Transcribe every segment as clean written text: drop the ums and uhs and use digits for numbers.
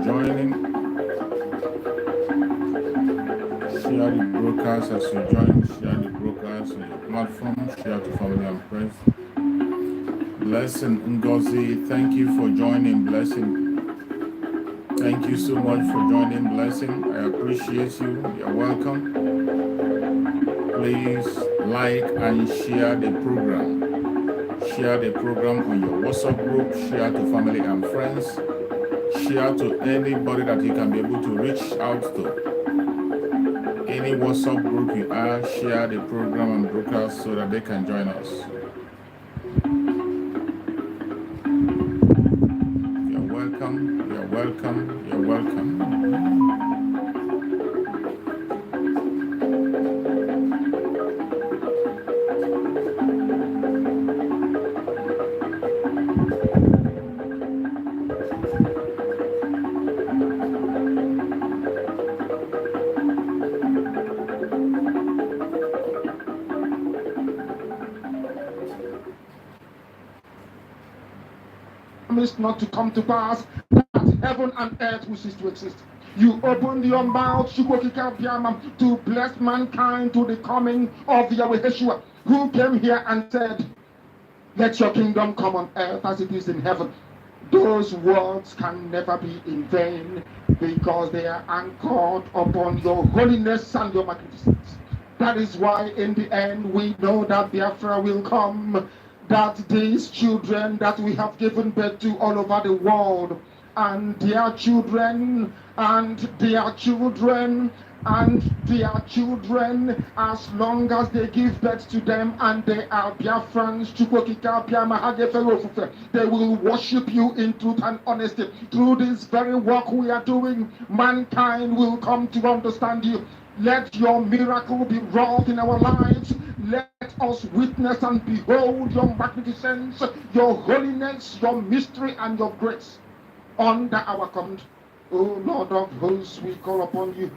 joining. Share the broadcast as you join. Share the broadcast on your platform. Share to family and friends. Blessing Ngozi, thank you for joining. Blessing, thank you so much for joining. Blessing, I appreciate you. You're welcome. Please like and share the program. Share the program on your WhatsApp group. Share to family and friends. Share to anybody that you can be able to reach out to. Any WhatsApp group you are, share the program and broadcast so that they can join us. You're welcome. You're welcome. You're welcome. Not to come to pass, that heaven and earth will cease to exist. You opened your mouth to bless mankind to the coming of Yahweh Yeshua, who came here and said, let your kingdom come on earth as it is in heaven. Those words can never be in vain because they are anchored upon your holiness and your magnificence. That is why in the end we know that Biafra will come, that these children that we have given birth to all over the world, and their children, and their children, and their children, as long as they give birth to them and they are Biafrans, they will worship you in truth and honesty. Through this very work we are doing, mankind will come to understand you. Let your miracle be wrought in our lives. Let us witness and behold your magnificence, your holiness, your mystery, and your grace under our command. O Lord of hosts, we call upon you.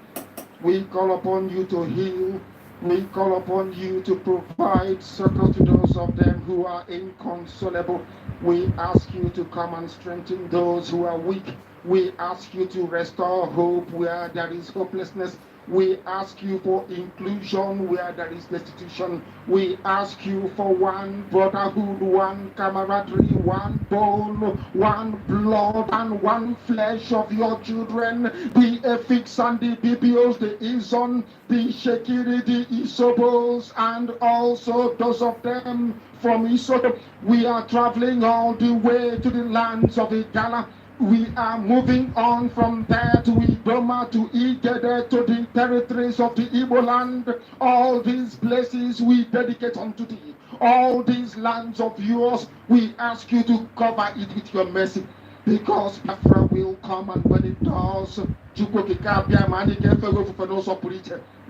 We call upon you to heal. We call upon you to provide succor to those of them who are inconsolable. We ask you to come and strengthen those who are weak. We ask you to restore hope where there is hopelessness. We ask you for inclusion where there is destitution. We ask you for one brotherhood, one camaraderie, one bone, one blood, and one flesh of your children. The Efiks and the Bibios, the Izon, the Shekiri, the Isobos, and also those of them from Isoto. We are traveling all the way to the lands of Igala. We are moving on from there to Idoma, to Igede, to the territories of the Igbo land. All these places we dedicate unto thee. All these lands of yours, we ask you to cover it with your mercy. Because Biafra will come, and when it does,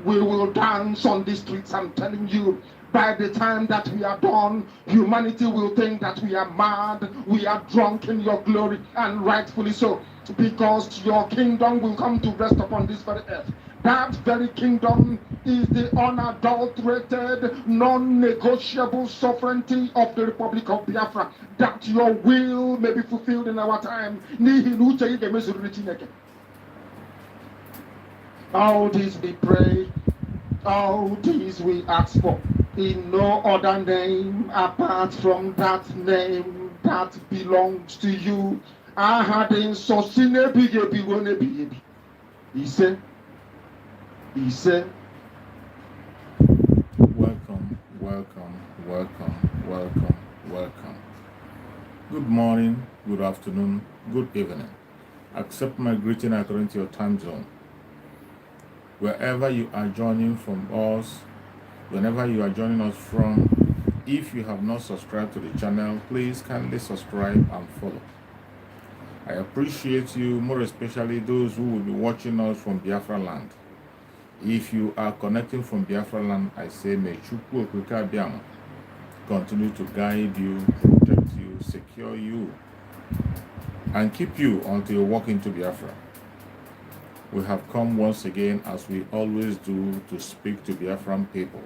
we will dance on the streets. I'm telling you, by the time that we are done, humanity will think that we are mad, we are drunk in your glory, and rightfully so, because your kingdom will come to rest upon this very earth. That very kingdom is the unadulterated, non-negotiable sovereignty of the Republic of Biafra, that your will may be fulfilled in our time. All these we pray, all these we ask for, in no other name apart from that name that belongs to you. I had in Sosine Bigebi. He said, Welcome, welcome, welcome, welcome, welcome. Good morning, good afternoon, good evening. Accept my greeting according to your time zone. Wherever you are joining from us, whenever you are joining us from, if you have not subscribed to the channel, please kindly subscribe and follow. I appreciate you, more especially those who will be watching us from Biafra land. If you are connecting from Biafra land, I say may Chukwu Okike Abiama continue to guide you, protect you, secure you, and keep you until you walk into Biafra. We have come once again, as we always do, to speak to Biafran people.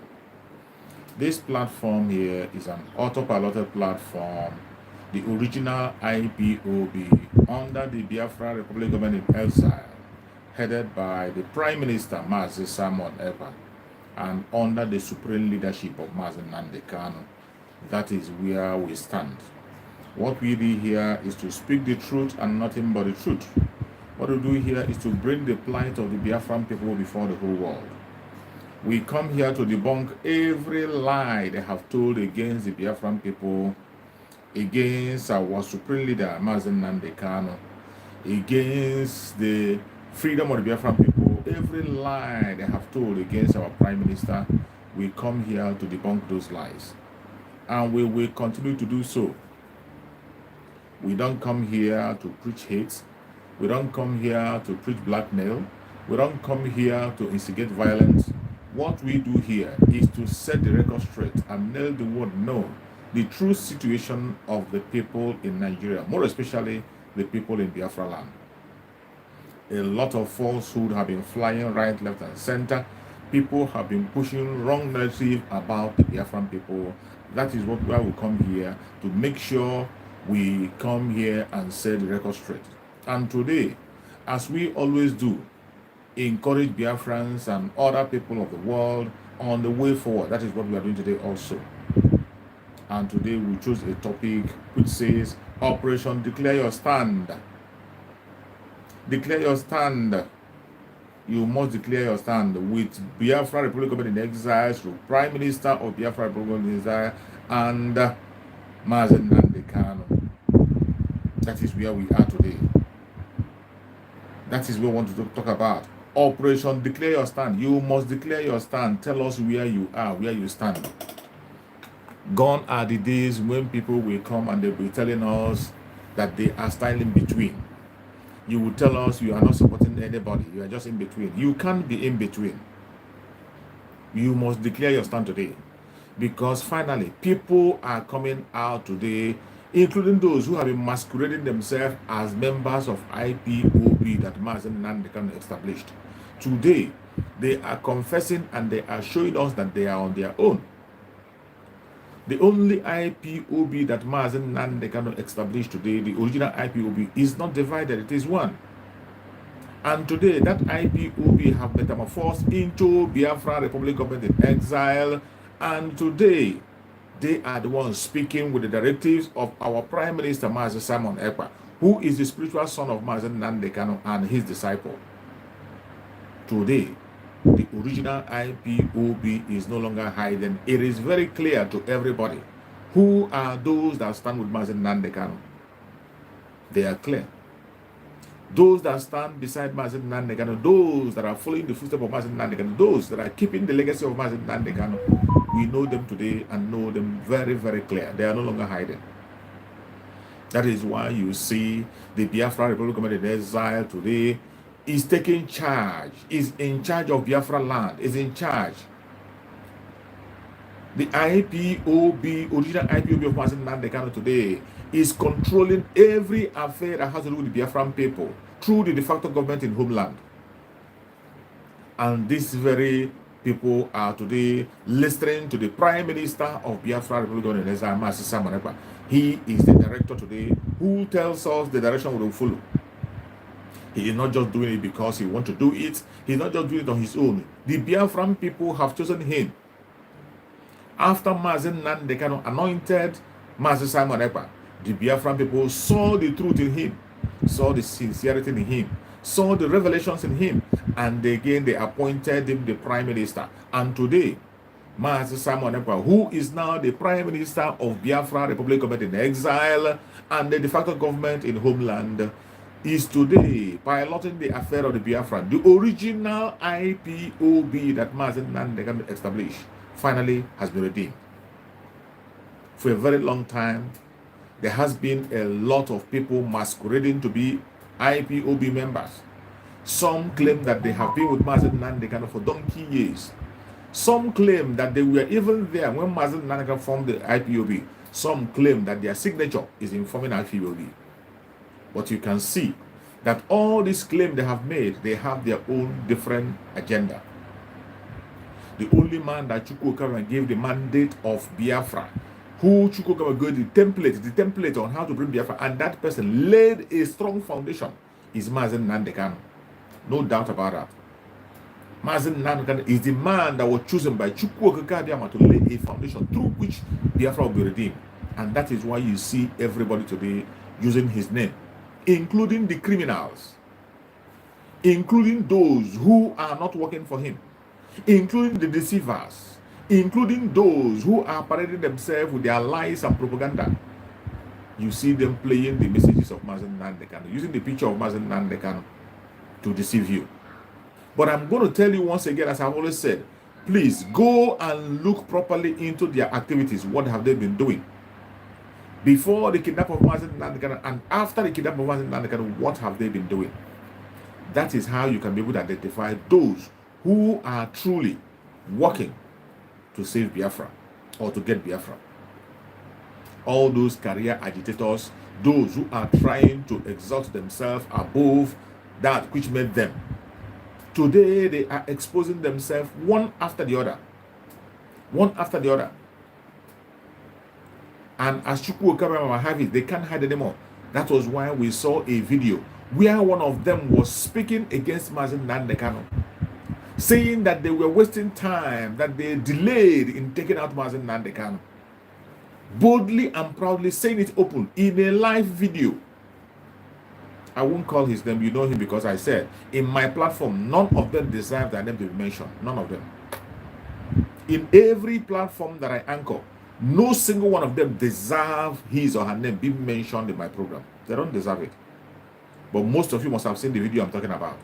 This platform here is an autopiloted platform the original IPOB under the Biafra Republic government in exile, headed by the Prime Minister Mazi Simon Ekpa, and under the supreme leadership of Mazi Nnamdi Kanu. That is where we stand. What we do here is to speak the truth and nothing but the truth. What we do here is to bring the plight of the Biafran people before the whole world. We come here to debunk every lie they have told against the Biafran people, against our supreme leader Mazi Nnamdi Kanu, against the freedom of the Biafran people, every lie they have told against our Prime Minister. We come here to debunk those lies, and we will continue to do so. We don't come here to preach hate. We don't come here to preach blackmail. We don't come here to instigate violence. What we do here is to set the record straight and let the world know the true situation of the people in Nigeria, more especially the people in Biafra land. A lot of falsehood have been flying right, left, and center. People have been pushing wrong narrative about the Biafran people. That is why we come here, to make sure we come here and set the record straight. And today, as we always do, encourage Biafrans and other people of the world on the way forward. That is what we are doing today also. And today we chose a topic which says, Operation Declare Your Stand. Declare your stand. You must declare your stand with Biafra Republic Government in exile, through Prime Minister of Biafra Republic Government in exile, and Mazi Nnamdi Kanu. That is where we are today. That is what we want to talk about. Operation Declare Your Stand. You must declare your stand. Tell us where you are, where you stand. Gone are the days when people will come and they'll be telling us that they are standing between. You will tell us you are not supporting anybody. You are just in between. You can't be in between. You must declare your stand today. Because finally, people are coming out today, including those who have been masquerading themselves as members of IPOB that Mazi Nnamdi Kanu established. Today, they are confessing and they are showing us that they are on their own. The only IPOB that Mazi Nnamdi Kanu established today, the original IPOB, is not divided, it is one. And today, that IPOB have metamorphosed into Biafra Republic Government in exile. And today, they are the ones speaking with the directives of our Prime Minister, Mazi Simon Ekpa, who is the spiritual son of Mazi Nnamdi Kanu and his disciple. Today, the original IPOB is no longer hiding. It is very clear to everybody who are those that stand with Mazi Nnamdi Kanu. They are clear. Those that stand beside Mazi Nnamdi Kanu, those that are following the footsteps of Mazi Nnamdi Kanu, those that are keeping the legacy of Mazi Nnamdi Kanu, we know them today and know them very, very clear. They are no longer hiding. That is why you see the Biafra Republic Government in exile today is taking charge, is in charge of Biafra land, is in charge. The IPOB, original IPOB of Mazi Nnamdi Kanu today, is controlling every affair that has to do with the Biafran people through the de facto government in homeland. And these very people are today listening to the Prime Minister of Biafra Republic of Nigeria, Mazi Simon Ekpa. He is the director today who tells us the direction we will follow. He is not just doing it because he wants to do it. He's not just doing it on his own. The Biafran people have chosen him. After Mazi Nnamdi Kanu anointed Mazi Simon Ekpa, the Biafran people saw the truth in him, saw the sincerity in him, saw the revelations in him, and again they appointed him the Prime Minister. And today, Mazi Simon Ekpa, who is now the Prime Minister of Biafra Republic Government in exile and the de facto government in homeland, is today piloting the affair of the Biafra. The original IPOB that Mazi Nnamdi Kanu established finally has been redeemed. For a very long time, there has been a lot of people masquerading to be IPOB members. Some claim that they have been with Mazi Nnamdi Kanu for donkey years. Some claim that they were even there when Mazi Nnamdi Kanu formed the IPOB. Some claim that their signature is in forming IPOB. But you can see that all these claims they have made, they have their own different agenda. The only man that Chukwuka gave the mandate of Biafra, who Chukwuka gave the template on how to bring Biafra, and that person laid a strong foundation, is Mazen Nandekano. No doubt about that. Mazen Nandekano is the man that was chosen by Chukwuka to lay a foundation through which Biafra will be redeemed. And that is why you see everybody today using his name, including the criminals, including those who are not working for him, including the deceivers, including those who are parading themselves with their lies and propaganda. You see them playing the messages of Mazen Nandekano, using the picture of Mazen Nandekano to deceive you. But I'm going to tell you once again, as I've always said, please go and look properly into their activities. What have they been doing? Before the kidnapping of Mazen Nandekano and after the kidnapping of Mazen Nandekano, what have they been doing? That is how you can be able to identify those who are truly working to save Biafra or to get Biafra. All those career agitators, those who are trying to exalt themselves above that which made them. Today they are exposing themselves one after the other. One after the other. And as Chukwuka have it, they can't hide anymore. That was why we saw a video where one of them was speaking against Mazen Nandekano, saying that they were wasting time, that they delayed in taking out Mazen Nandekano. Boldly and proudly saying it open in a live video. I won't call his name, you know him, because I said in my platform, none of them deserve their name to be mentioned. None of them. In every platform that I anchor, no single one of them deserve his or her name being mentioned in my program. They don't deserve it. But most of you must have seen the video I'm talking about.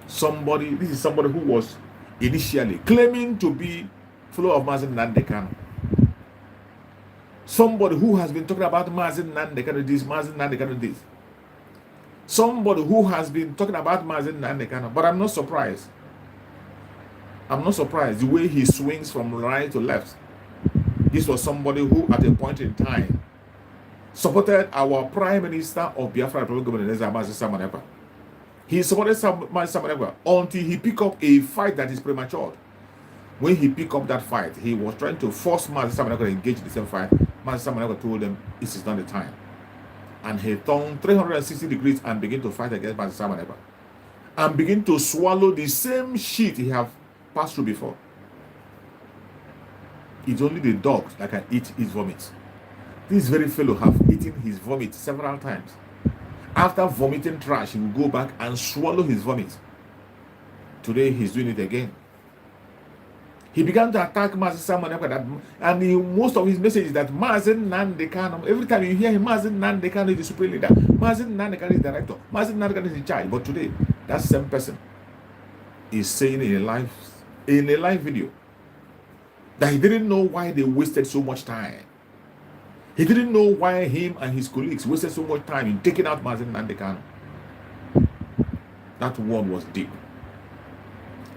This is somebody who was initially claiming to be follower of Mazen Nandekano. Somebody who has been talking about Mazen Nandekano this, Mazen Nandekano this. Somebody who has been talking about Mazen Nandekano. But I'm not surprised. I'm not surprised the way he swings from right to left. This was somebody who at a point in time supported our Prime Minister of Biafra Republic Government, Mazi Samanepa. He supported Mazi Samanepa until he picked up a fight that is premature. When he picked up that fight, he was trying to force Mazi Samanepa to engage in the same fight. Mazi Samanepa told him, this is not the time. And he turned 360 degrees and began to fight against Mazi Samanepa. And begin to swallow the same shit he have passed through before. It's only the dogs that can eat his vomit. This very fellow have eaten his vomit several times. After vomiting trash, he will go back and swallow his vomit. Today, he's doing it again. He began to attack Mazi Samanepa, and most of his message is that Mazen Nandekano, every time you hear him, Mazen Nandekano is the supreme leader, Mazen Nandekano is the director, Mazen Nandekano is in charge. But today, that same person is saying in a live video that he didn't know why they wasted so much time. He didn't know why him and his colleagues wasted so much time in taking out Mazen Nandekano. That one was deep.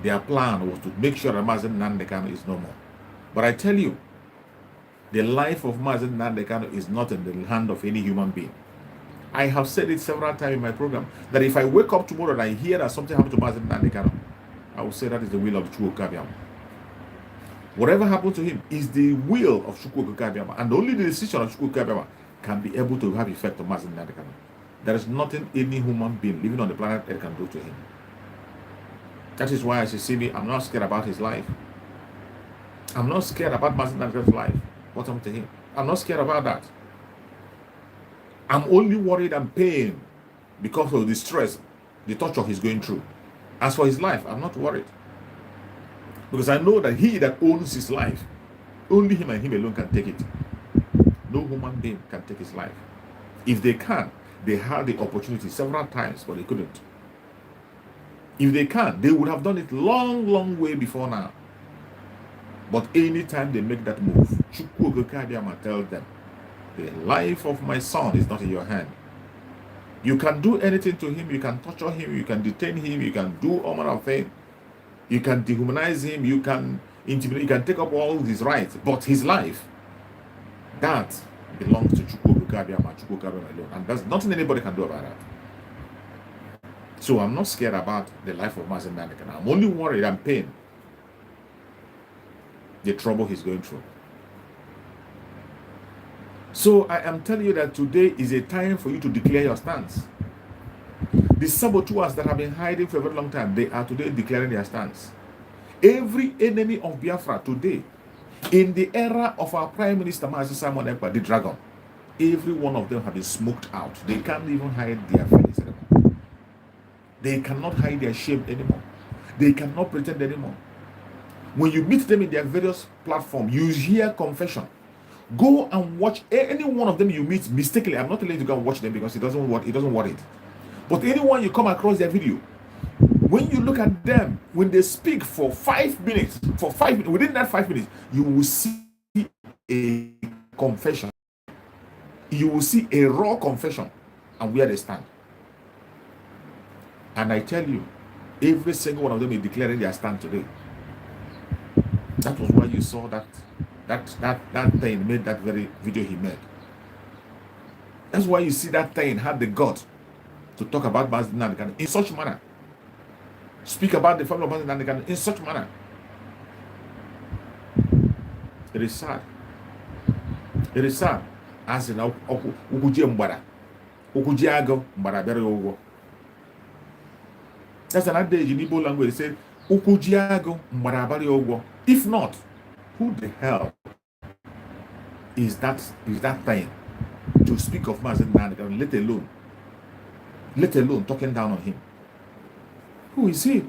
Their plan was to make sure that Mazen Nandekano is no more. But I tell you, the life of Mazen Nandekano is not in the hand of any human being. I have said it several times in my program that if I wake up tomorrow and I hear that something happened to Mazen Nandekano, I will say that is the will of Chukwuka. Whatever happened to him is the will of Chukwuka, and only the decision of Chukwuka can be able to have effect on Mazen Nandekano. There is nothing any human being living on the planet Earth can do to him. That is why, as you see me, I'm not scared about his life. I'm not scared about Mazen Nandekano's life. What happened to him? I'm not scared about that. I'm only worried and pained because of the stress, the torture he's going through. As for his life, I'm not worried. Because I know that he that owns his life, only him and him alone can take it. No human being can take his life. If they can, they had the opportunity several times, but they couldn't. If they can, they would have done it long way before now. But anytime they make that move, Chukwuka tells them, the life of my son is not in your hand. You can do anything to him, you can torture him, you can detain him, you can do all manner of things. You can dehumanize him, you can intimidate, you can take up all his rights, but his life, that belongs to Chukwuka alone. And there's nothing anybody can do about that. So I'm not scared about the life of Mazen Nandekano. I'm only worried and pained the trouble he's going through. So I am telling you that today is a time for you to declare your stance. The saboteurs that have been hiding for a very long time, they are today declaring their stance. Every enemy of Biafra today, in the era of our Prime Minister Mazi Simon Ekpa, the dragon, every one of them have been smoked out. They can't even hide their feelings anymore. They cannot hide their shame anymore. They cannot pretend anymore. When you meet them in their various platforms, you hear confession. Go and watch any one of them you meet mistakenly. I'm not telling you to go and watch them because it doesn't want it. But anyone you come across their video, when you look at them, when they speak for 5 minutes, within that 5 minutes, you will see a confession. You will see a raw confession and where they stand. And I tell you, every single one of them is declaring their stand today. That was why you saw that thing made that very video he made. That's why you see that thing had the gut to talk about Mazi Nnamdi Kanu in such manner. Speak about the family of Mazi Nnamdi Kanu in such manner. It is sad. It is sad. As in Ukuji Mbara. Ukuji Ago Mbara Bere Ogo. That's another day in Igbo language. They say Ukuji Ago Mbara Bere Ogo. If not, who the hell is that thing to speak of Mazi Nnamdi Kanu, let alone talking down on him? Who is he?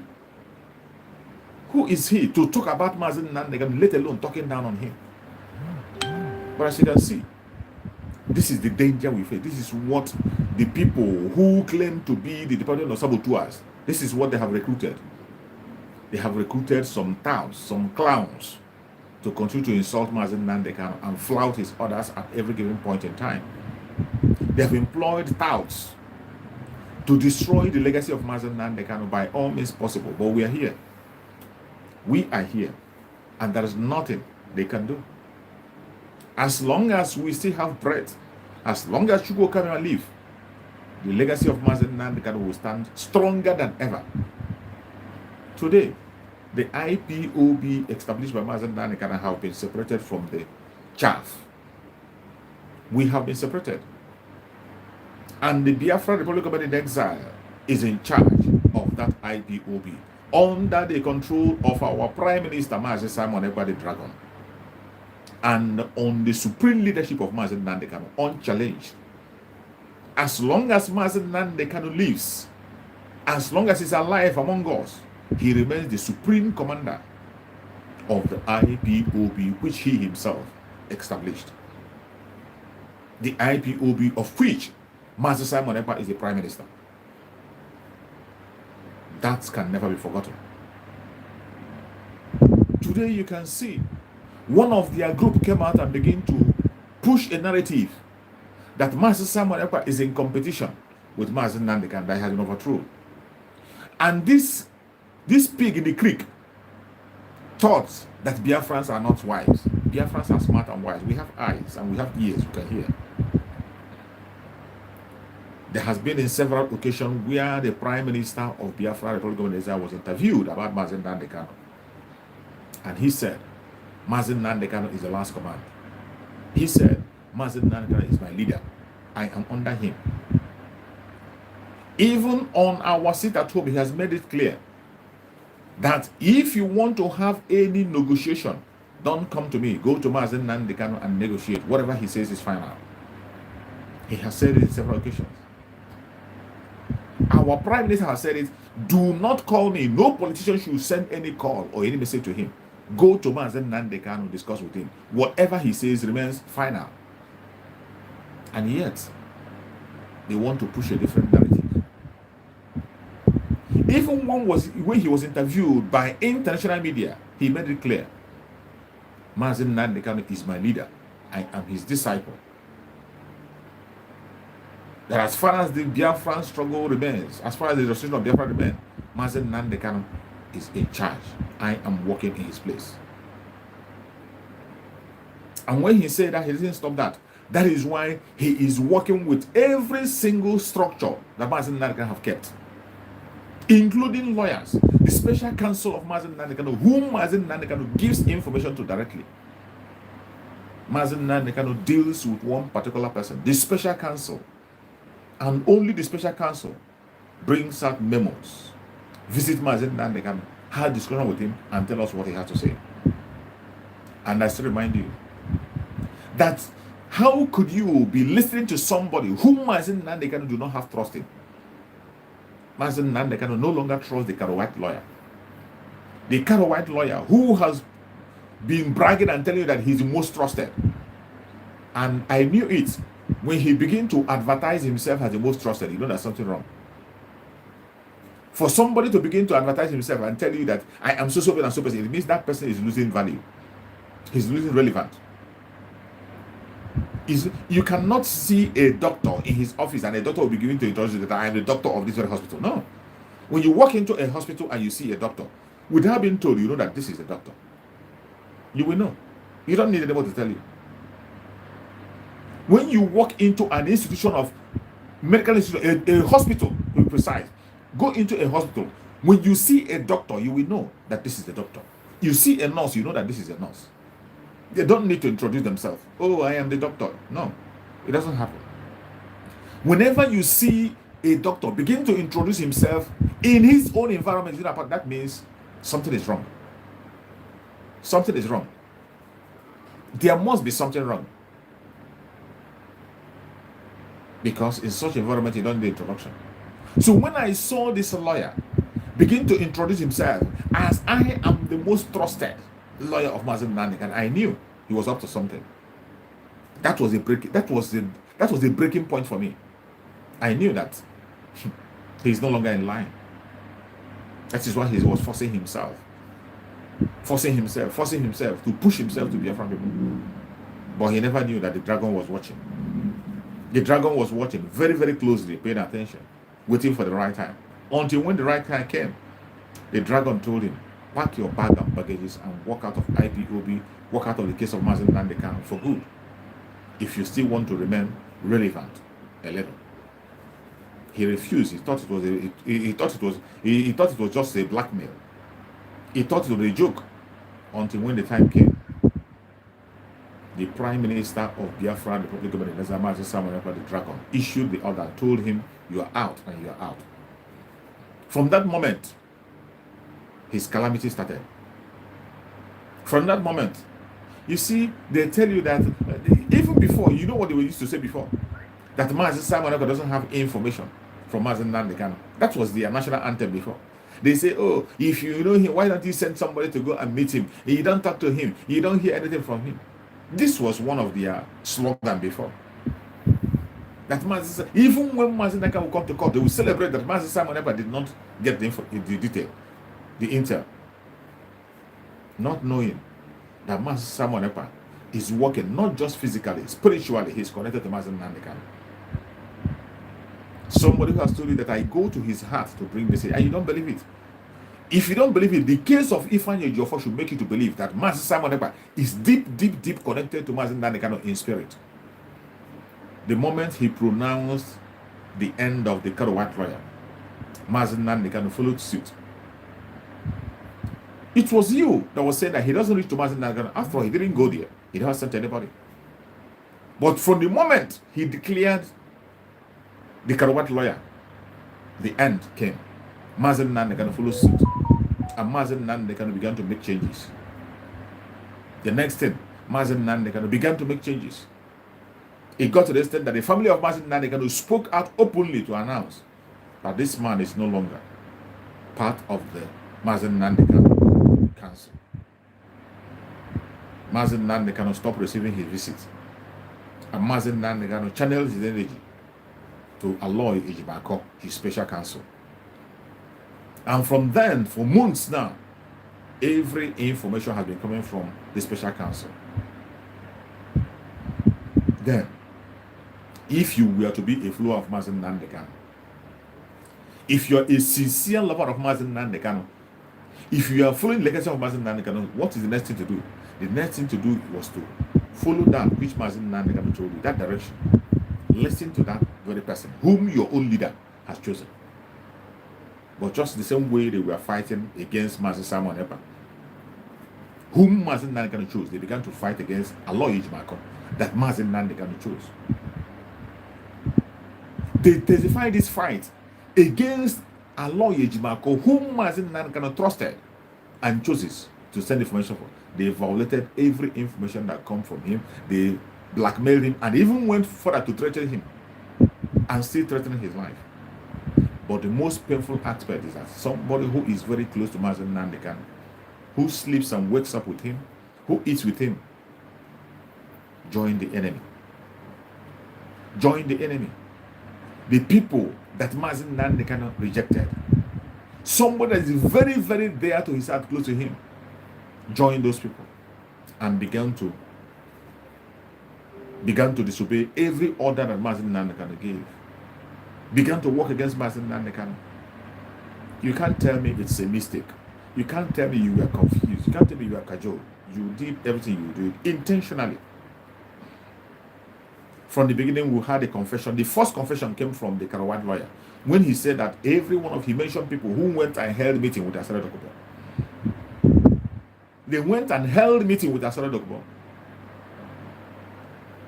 Who is he to talk about Mazi Nnamdi Kanu, let alone talking down on him? But as you can see, this is the danger we face. This is what the people who claim to be the Department of Saboteurs, this is what they have recruited. They have recruited some touts, some clowns, to continue to insult Mazi Nnamdi Kanu and flout his orders at every given point in time. They have employed touts to destroy the legacy of Mazi Nnamdi Kanu by all means possible. But we are here. We are here. And there is nothing they can do. As long as we still have breath, as long as Chukwu come and live, the legacy of Mazi Nnamdi Kanu will stand stronger than ever. Today, the IPOB established by Mazi Nnamdi Kanu have been separated from the chaff. We have been separated. And the Biafra Republic of in Exile is in charge of that IPOB under the control of our Prime Minister Mazi Simon Ekpa the Dragon, and on the supreme leadership of Mazi Nnamdi Kanu, unchallenged. As long as Mazi Nnamdi Kanu lives, as long as he's alive among us, he remains the supreme commander of the IPOB, which he himself established. The IPOB of which Mazi Simon Ekpa is the Prime Minister. That can never be forgotten. Today you can see one of their group came out and began to push a narrative that Mazi Simon Ekpa is in competition with Mazi Nnamdi Kanu that has been overthrown. And this pig in the creek thought that Biafrans are not wise. Biafrans are smart and wise. We have eyes and we have ears, you can hear. There has been in several occasions where the Prime Minister of Biafra Republic of Exile was interviewed about Mazi Nnamdi Kanu. And he said, Mazi Nnamdi Kanu is the last command. He said, Mazi Nnamdi Kanu is my leader. I am under him. Even on our seat at home, he has made it clear that if you want to have any negotiation, don't come to me. Go to Mazi Nnamdi Kanu and negotiate. Whatever he says is final. He has said it in several occasions. Our Prime Minister has said it. Do not call me. No politician should send any call or any message to him. Go to Mazi Nnamdi Kanu, discuss with him. Whatever he says remains final. And yet, they want to push a different narrative. Even when he was interviewed by international media, he made it clear, Mazi Nnamdi Kanu is my leader. I am his disciple. That as far as the Biafran struggle remains, as far as the restoration of Biafra remains, Mazi Nnamdi Kanu is in charge. I am working in his place. And when he said that, he didn't stop that. That is why he is working with every single structure that Mazi Nnamdi Kanu have kept, including lawyers, the special counsel of Mazi Nnamdi Kanu, whom Mazi Nnamdi Kanu gives information to directly. Mazen Nandekano deals with one particular person, the special counsel, and only the special counsel brings out memos, visit Mazen Nandekano, have discussion with him, and tell us what he has to say. And I still remind you that how could you be listening to somebody whom Mazen Nandekano do not have trust in? Mazen Nandekano no longer trusts the Karowite lawyer. The Karowite lawyer who has been bragging and telling you that he's the most trusted. And I knew it when he began to advertise himself as the most trusted. You know there's something wrong. For somebody to begin to advertise himself and tell you that I am so and so person, it means that person is losing value. He's losing relevance. You cannot see a doctor in his office and a doctor will be given to introduce you that I am the doctor of this very hospital. No. When you walk into a hospital and you see a doctor, without being told, you know that this is a doctor. You will know. You don't need anybody to tell you. When you walk into an institution of medical institution, a hospital, to be precise, go into a hospital. When you see a doctor, you will know that this is the doctor. You see a nurse, you know that this is a nurse. They don't need to introduce themselves. Oh, I am the doctor. No, it doesn't happen. Whenever you see a doctor begin to introduce himself in his own environment, that means something is wrong. Something is wrong. There must be something wrong. Because in such environment, you don't need introduction. So when I saw this lawyer begin to introduce himself as I am the most trusted lawyer of Mazen Nandekano, I knew he was up to something. That was the breaking point for me. I knew that he's no longer in line. That is why he was forcing himself to push himself to Biafran people. But he never knew that the dragon was watching. The dragon was watching very, very closely, paying attention, waiting for the right time. Until when the right time came, the dragon told him, pack your bag and baggages and walk out of IPOB, walk out of the case of Mazen Nandekano for good. If you still want to remain relevant a little. He refused. He thought it was just a blackmail. He thought it was a joke. Until when the time came, the Prime Minister of Biafra, the Republic of Mazen the dragon, issued the order, told him, you are out and you are out. From that moment, his calamity started. From that moment, you see, they tell you that even before, you know what they used to say before? That Mazen Simon doesn't have information from Mazen Nandekano. That was their national anthem before. They say, oh, if you know him, why don't you send somebody to go and meet him? You don't talk to him. You don't hear anything from him. This was one of their slogans before. That Mazen, even when Mazen Nandekano will come to court, they will celebrate that Mazen Simon did not get the detail, the intel. Not knowing that Mazen Simon is working not just physically, spiritually, he's connected to Mazen Nandekano. Somebody who has told you that I go to his heart to bring message, and you don't believe it. If you don't believe it, the case of Ifeanyi Ejiofor should make you to believe that Mazen Simon is deep connected to Mazen Nandekano in spirit. The moment he pronounced the end of the Karowite lawyer, Mazen Nandekano followed suit. It was you that was saying that he doesn't reach to Mazen Nandekano. After all, he didn't go there. He never sent anybody. But from the moment he declared the Karowite lawyer, the end came. Mazen Nandekano followed suit. And Mazen Nandekano began to make changes. The next thing, Mazen Nandekano began to make changes. It got to the extent that the family of Mazen Nandekano spoke out openly to announce that this man is no longer part of the Mazen Nandekano council. Mazen Nandekano stopped receiving his visits. And Mazen Nandekano channeled his energy to Aloy Ejibako, his special counsel. And from then, for months now, every information has been coming from the special counsel. Then, if you were to be a follower of Mazen Nandekano, if you're a sincere lover of Mazen Nandekano, if you are following the legacy of Mazen Nandekano, what is the next thing to do? The next thing to do was to follow that which Mazen Nandekano told you, that direction. Listen to that very person whom your own leader has chosen. But just the same way they were fighting against Mazen Simon Ekpa, whom Mazen Nandekano chose. They began to fight against Aloy Ejimako that Mazen Nandekano chose. They intensified this fight against Aloy Ejimako, whom Mazen Nandekano trusted and chooses to send information for. They violated every information that come from him. They blackmailed him and even went further to threaten him and still threatening his life. But the most painful aspect is that somebody who is very close to Mazen Nandekano, who sleeps and wakes up with him, who eats with him, joined the enemy. Joined the enemy. The people that Mazen Nandekano rejected. Somebody that is very, very dear to his heart, close to him, joined those people and began to disobey every order that Mazen Nandekano gave. Began to work against Mazen Nandekano. You can't tell me it's a mistake. You can't tell me you were confused. You can't tell me you were cajoled. You did everything you did intentionally. From the beginning, we had a confession. The first confession came from the Karawat lawyer when he said that he mentioned people who went and held meeting with Asara Dokubo. They went and held meeting with Asara Dokubo.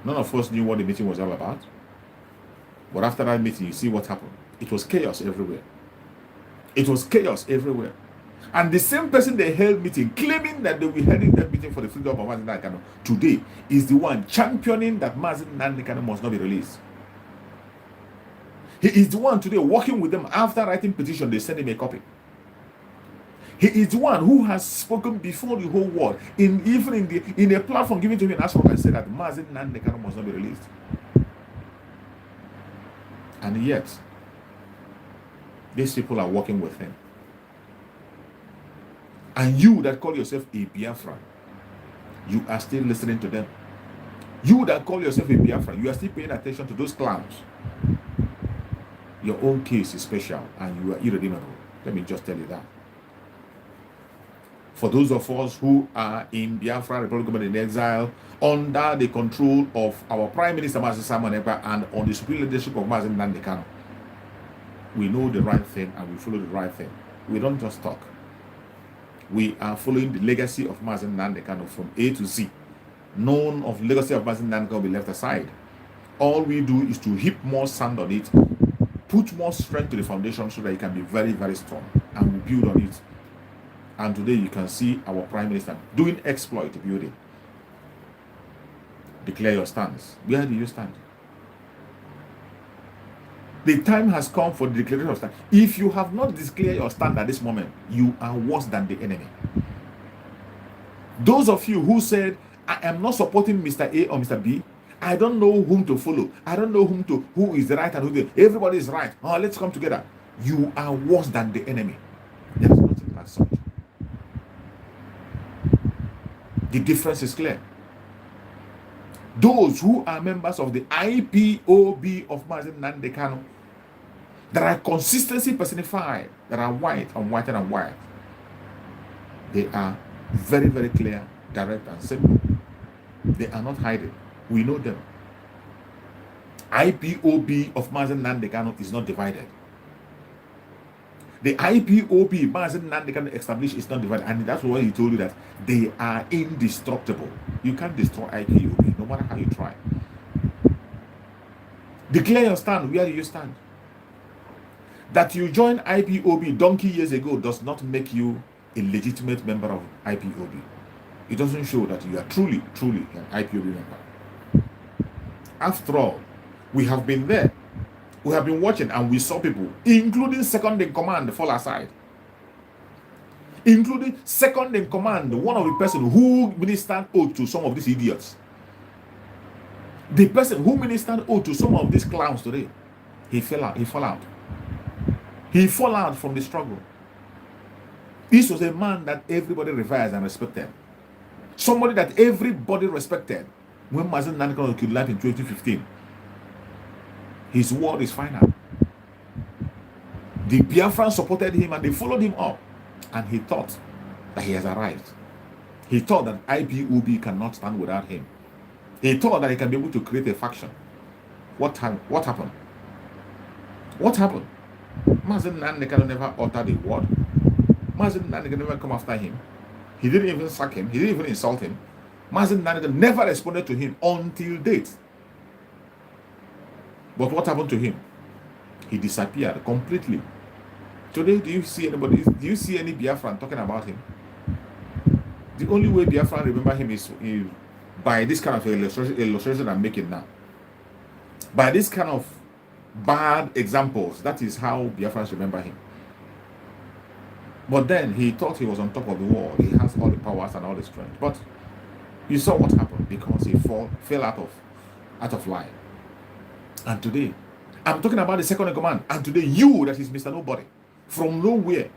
None of us knew what the meeting was all about. But after that meeting, you see what happened. It was chaos everywhere. It was chaos everywhere. And the same person they held meeting, claiming that they were holding that meeting for the freedom of Mazen Nandekano, today is the one championing that Mazen Nandekano must not be released. He is the one today working with them after writing petition. They send him a copy. He is the one who has spoken before the whole world, in a platform given to him in Ashok, and said that Mazen Nandekano must not be released. And yet, these people are working with him. And you that call yourself a Biafran, you are still listening to them. You that call yourself a Biafran, you are still paying attention to those clowns. Your own case is special and you are irredeemable. Let me just tell you that. For those of us who are in Biafra, Republic of Government in exile, under the control of our Prime Minister, Mazen Simon Ekpa, and on the supreme leadership of Mazen Nandekano, we know the right thing and we follow the right thing. We don't just talk. We are following the legacy of Mazen Nandekano from A to Z. None of the legacy of Mazen Nandekano will be left aside. All we do is to heap more sand on it, put more strength to the foundation so that it can be very, very strong, and we build on it. And today you can see our Prime Minister doing exploit to build it. Declare your stance. Where do you stand? The time has come for the declaration of stand. If you have not declared your stand at this moment, you are worse than the enemy. Those of you who said, I am not supporting Mr. A or Mr. B, I don't know whom to follow. I don't know who is the right and who the everybody is right. Oh, let's come together. You are worse than the enemy. There is nothing like such. The difference is clear. Those who are members of the IPOB of Mazen Nandekano, that are consistency personified, that are white and white and white, they are very, very clear, direct and simple. They are not hiding. We know them. IPOB of Mazen Nandekano is not divided. The IPOB Mazen Nandekano established is not divided, and that's why he told you that they are indestructible. You can't destroy IPOB, no matter how you try. Declare your stand. Where do you stand? That you joined IPOB donkey years ago does not make you a legitimate member of IPOB. It doesn't show that you are truly, truly an IPOB member. After all, we have been there. We have been watching and we saw people, including second in command, fall aside. Including second in command, one of the person who ministered oath to some of these idiots. The person who ministered oath to some of these clowns today, he fell out. He fell out from the struggle. This was a man that everybody reveres and respected. Somebody that everybody respected when Mazen Nandekano was kidnapped in 2015. His word is final. The Biafrans supported him and they followed him up. And he thought that he has arrived. He thought that IPOB cannot stand without him. He thought that he can be able to create a faction. What happened? What happened? Mazen Nandekano never uttered a word. Mazen Nandekano never come after him. He didn't even sack him. He didn't even insult him. Mazen Nandekano never responded to him until date. But what happened to him? He disappeared completely. Today, do you see any Biafran talking about him? The only way Biafran remember him is by this kind of illustration I'm making now. By this kind of bad examples, that is how Biafrans remember him. But then he thought he was on top of the world. He has all the powers and all the strength. But you saw what happened because he fell out of line. And today, I'm talking about the second in command. And today, you that is Mr. Nobody, from nowhere,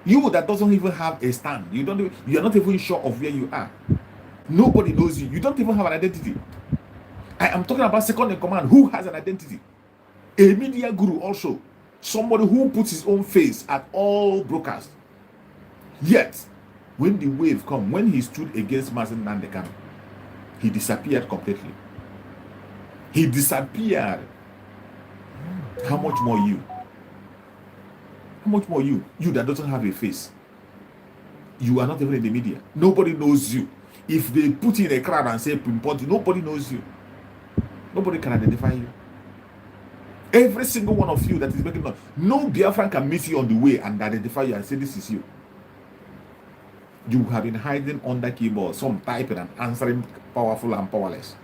you that doesn't even have a stand, you are not even sure of where you are. Nobody knows you. You don't even have an identity. I am talking about second in command who has an identity. A media guru also. Somebody who puts his own face at all broadcasts. Yet, when the wave come, when he stood against Mazen Nandekano, he disappeared completely. He disappeared. How much more you? How much more you? You that doesn't have a face. You are not even in the media. Nobody knows you. If they put you in a crowd and say Pimpont, nobody knows you. Nobody can identify you. Every single one of you that is making noise, no Biafran can meet you on the way and identify you and say this is you. You have been hiding under keyboard, some typing and answering powerful and powerless.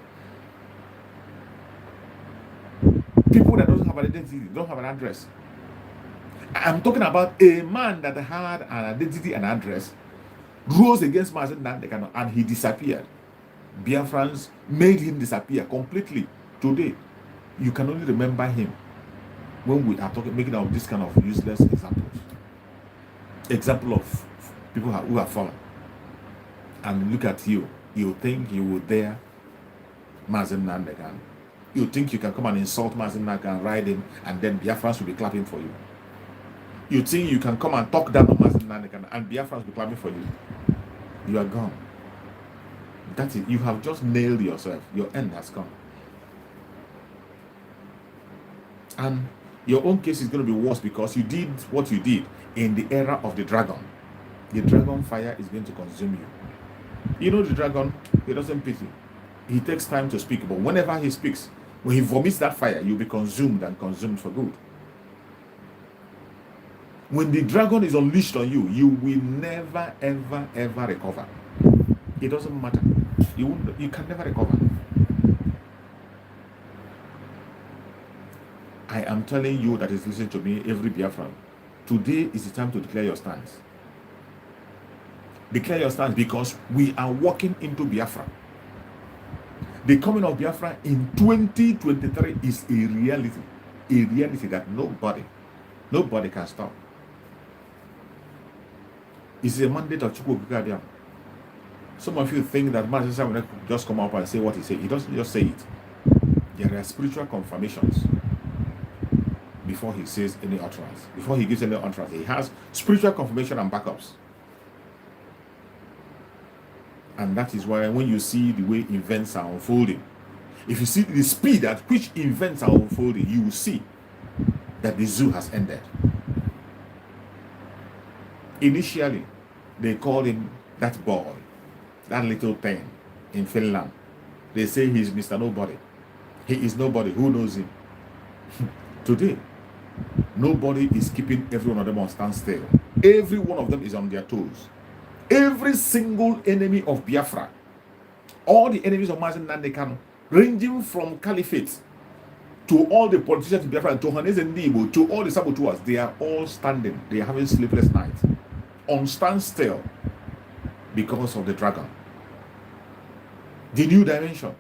People that don't have an identity, don't have an address. I'm talking about a man that had an identity and address, rose against Mazen Nandekano, and he disappeared. Biafrans made him disappear completely. Today, you can only remember him when we are making out this kind of useless examples. Example of people who have fallen. And look at you. You think you will dare Mazen Nandekano. You think you can come and insult Mazen Nandekano, ride him, and then Biafrans will be clapping for you. You think you can come and talk down on Mazen Nandekano, and Biafrans will be clapping for you. You are gone. That's it. You have just nailed yourself. Your end has come. And your own case is going to be worse because you did what you did in the era of the dragon. The dragon fire is going to consume you. You know the dragon, he doesn't pity. He takes time to speak, but whenever he speaks, when he vomits that fire, you'll be consumed and consumed for good. When the dragon is unleashed on you, you will never, ever, ever recover. It doesn't matter. You can never recover. I am telling you that is listening to me, every Biafran, today is the time to declare your stance. Declare your stance because we are walking into Biafra. The coming of Biafra in 2023 is a reality that nobody can stop. It's a mandate of Chukwu. Some of you think that Master will just come up and say what he said. He doesn't just say it. There are spiritual confirmations before he says any utterance. Before he gives any utterance, he has spiritual confirmation and backups. And that is why when you see the way events are unfolding, if you see the speed at which events are unfolding, you will see that the zoo has ended. Initially, they called him that boy, that little thing in Finland. They say he's Mr. Nobody. He is nobody. Who knows him? Today, nobody is keeping every one of them on standstill. Every one of them is on their toes. Every single enemy of Biafra, all the enemies of Mazen Nandekano, ranging from caliphate to all the politicians in Biafra, to Hanez and Nibo, to all the saboteurs, they are all standing. They are having sleepless nights on standstill because of the dragon. The new dimension.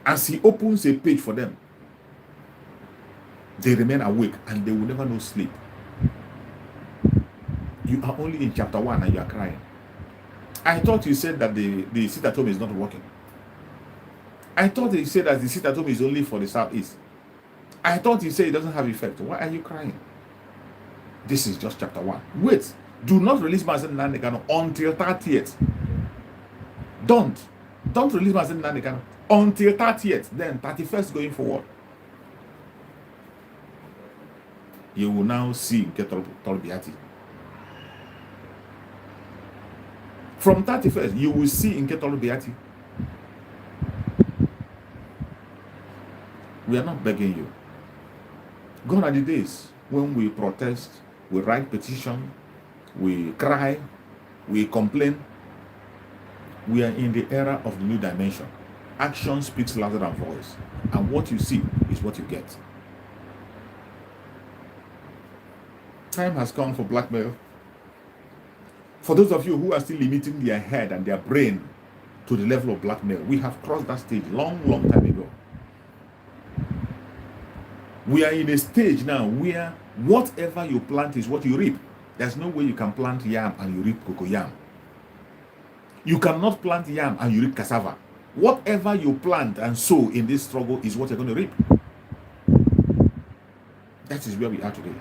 As he opens a page for them, they remain awake and they will never know sleep. You are only in chapter 1 and you are crying. I thought you said that the sit at home is not working. I thought you said that the sit at home is only for the southeast. I thought you said it doesn't have effect. Why are you crying? This is just chapter 1. Wait. Do not release Mazen Nandekano until 30th. Don't release Mazen Nandekano until 30th. Then 31st going forward. You will now see Tolbiati. From 31st, you will see in Ketolo Beati. We are not begging you. Gone are the days when we protest, we write petition, we cry, we complain. We are in the era of the new dimension. Action speaks louder than voice. And what you see is what you get. Time has come for blackmail. For those of you who are still limiting their head and their brain to the level of blackmail, we have crossed that stage long time ago. We are in a stage now where whatever you plant is what you reap. There's no way you can plant yam and you reap cocoyam. You cannot plant yam and you reap cassava. Whatever you plant and sow in this struggle is what you're going to reap. That is where we are today.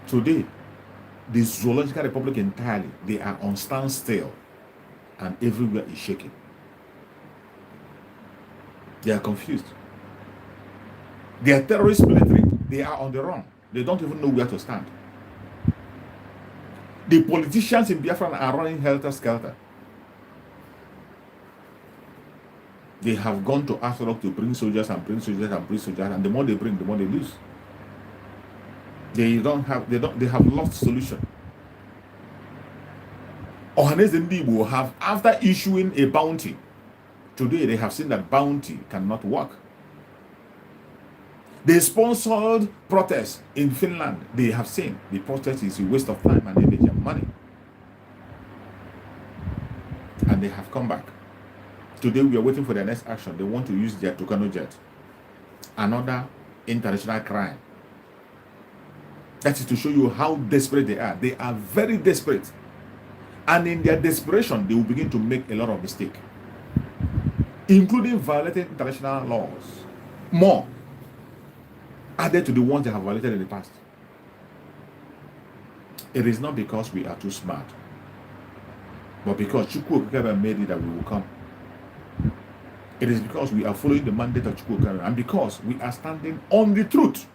Today, the Zoological Republic entirely, they are on standstill and everywhere is shaking. They are confused. They are terrorist military. They are on the run. They don't even know where to stand. The politicians in Biafra are running helter-skelter. They have gone to Asorok to bring soldiers and bring soldiers and bring soldiers, and the more they bring, the more they lose. They have lost solution. Ohanes Ndibo have, after issuing a bounty, today they have seen that bounty cannot work. They sponsored protests in Finland. They have seen the protest is a waste of time and energy and money. And they have come back. Today we are waiting for their next action. They want to use their Tucano jet. Another international crime. That is to show you how desperate they are. They are very desperate. And in their desperation, they will begin to make a lot of mistakes, including violating international laws. More added to the ones they have violated in the past. It is not because we are too smart, but because Chukwu Okekebe made it that we will come. It is because we are following the mandate of Chukwu Okekebe, and because we are standing on the truth.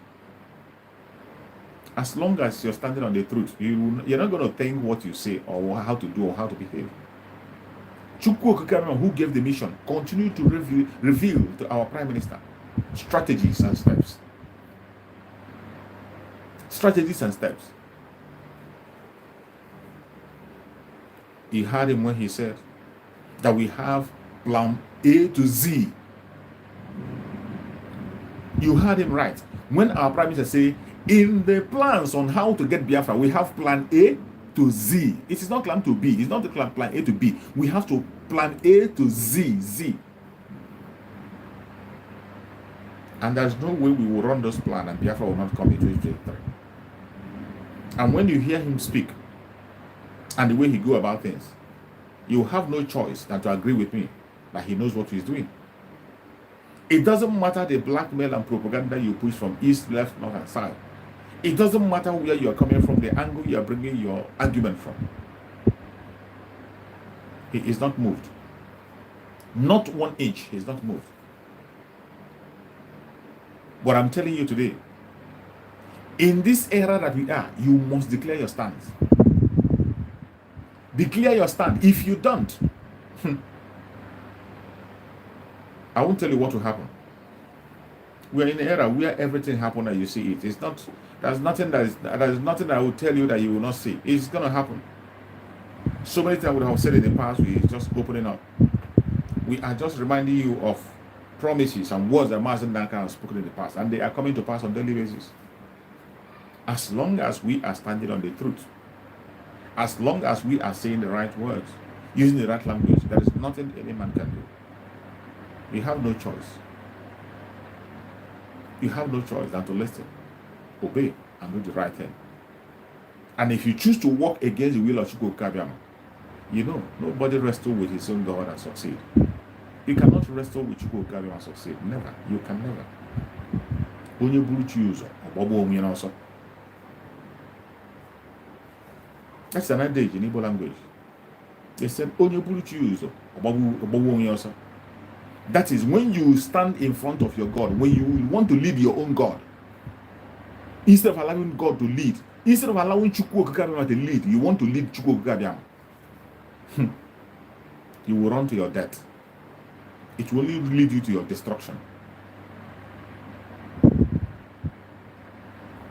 As long as you're standing on the truth, you're not going to think what you say or how to do or how to behave. Chukwu Okekebe, who gave the mission, continue to reveal to our Prime Minister strategies and steps. Strategies and steps. He heard him when he said that we have plan A to Z. You heard him right. When our Prime Minister say, in the plans on how to get Biafra, we have plan A to Z. It is not plan to B. It's not the plan A to B. We have to plan A to Z. And there's no way we will run those plans and Biafra will not come in 2023. And when you hear him speak and the way he go about things, you have no choice than to agree with me that he knows what he's doing. It doesn't matter the blackmail and propaganda you push from east, left, north, and south. It doesn't matter where you are coming from, the angle you are bringing your argument from. He is not moved. Not 1 inch, he is not moved. But I'm telling you today, in this era that we are, you must declare your stance. Declare your stand. If you don't, I won't tell you what will happen. We are in an era where everything happens and you see it. It's not. There's nothing that I will tell you that you will not see. It's gonna happen. So many times I would have said in the past, we just opening up. We are just reminding you of promises and words that Mazen Duncan has spoken in the past, and they are coming to pass on a daily basis. As long as we are standing on the truth, as long as we are saying the right words, using the right language, there is nothing any man can do. You have no choice. You have no choice than to listen, obey, and do the right thing. And if you choose to walk against the will of Chukwu Okekebe, you know, nobody wrestle with his own God and succeed. You cannot wrestle with Chukwu Okekebe and succeed. Never. You can never. Onye buru chi ụzọ, ọgbọgbọ onwe ya n'ọsọ. That's an adage in Igbo language. They said, Onye buru chi ụzọ, ọgbọgbọ onwe ya n'ọsọ. That is when you stand in front of your God, when you want to lead your own God, instead of allowing God to lead, instead of allowing Chukwu Okekebe to lead, you want to lead Chukwu Okekebe. You will run to your death. It will only lead you to your destruction.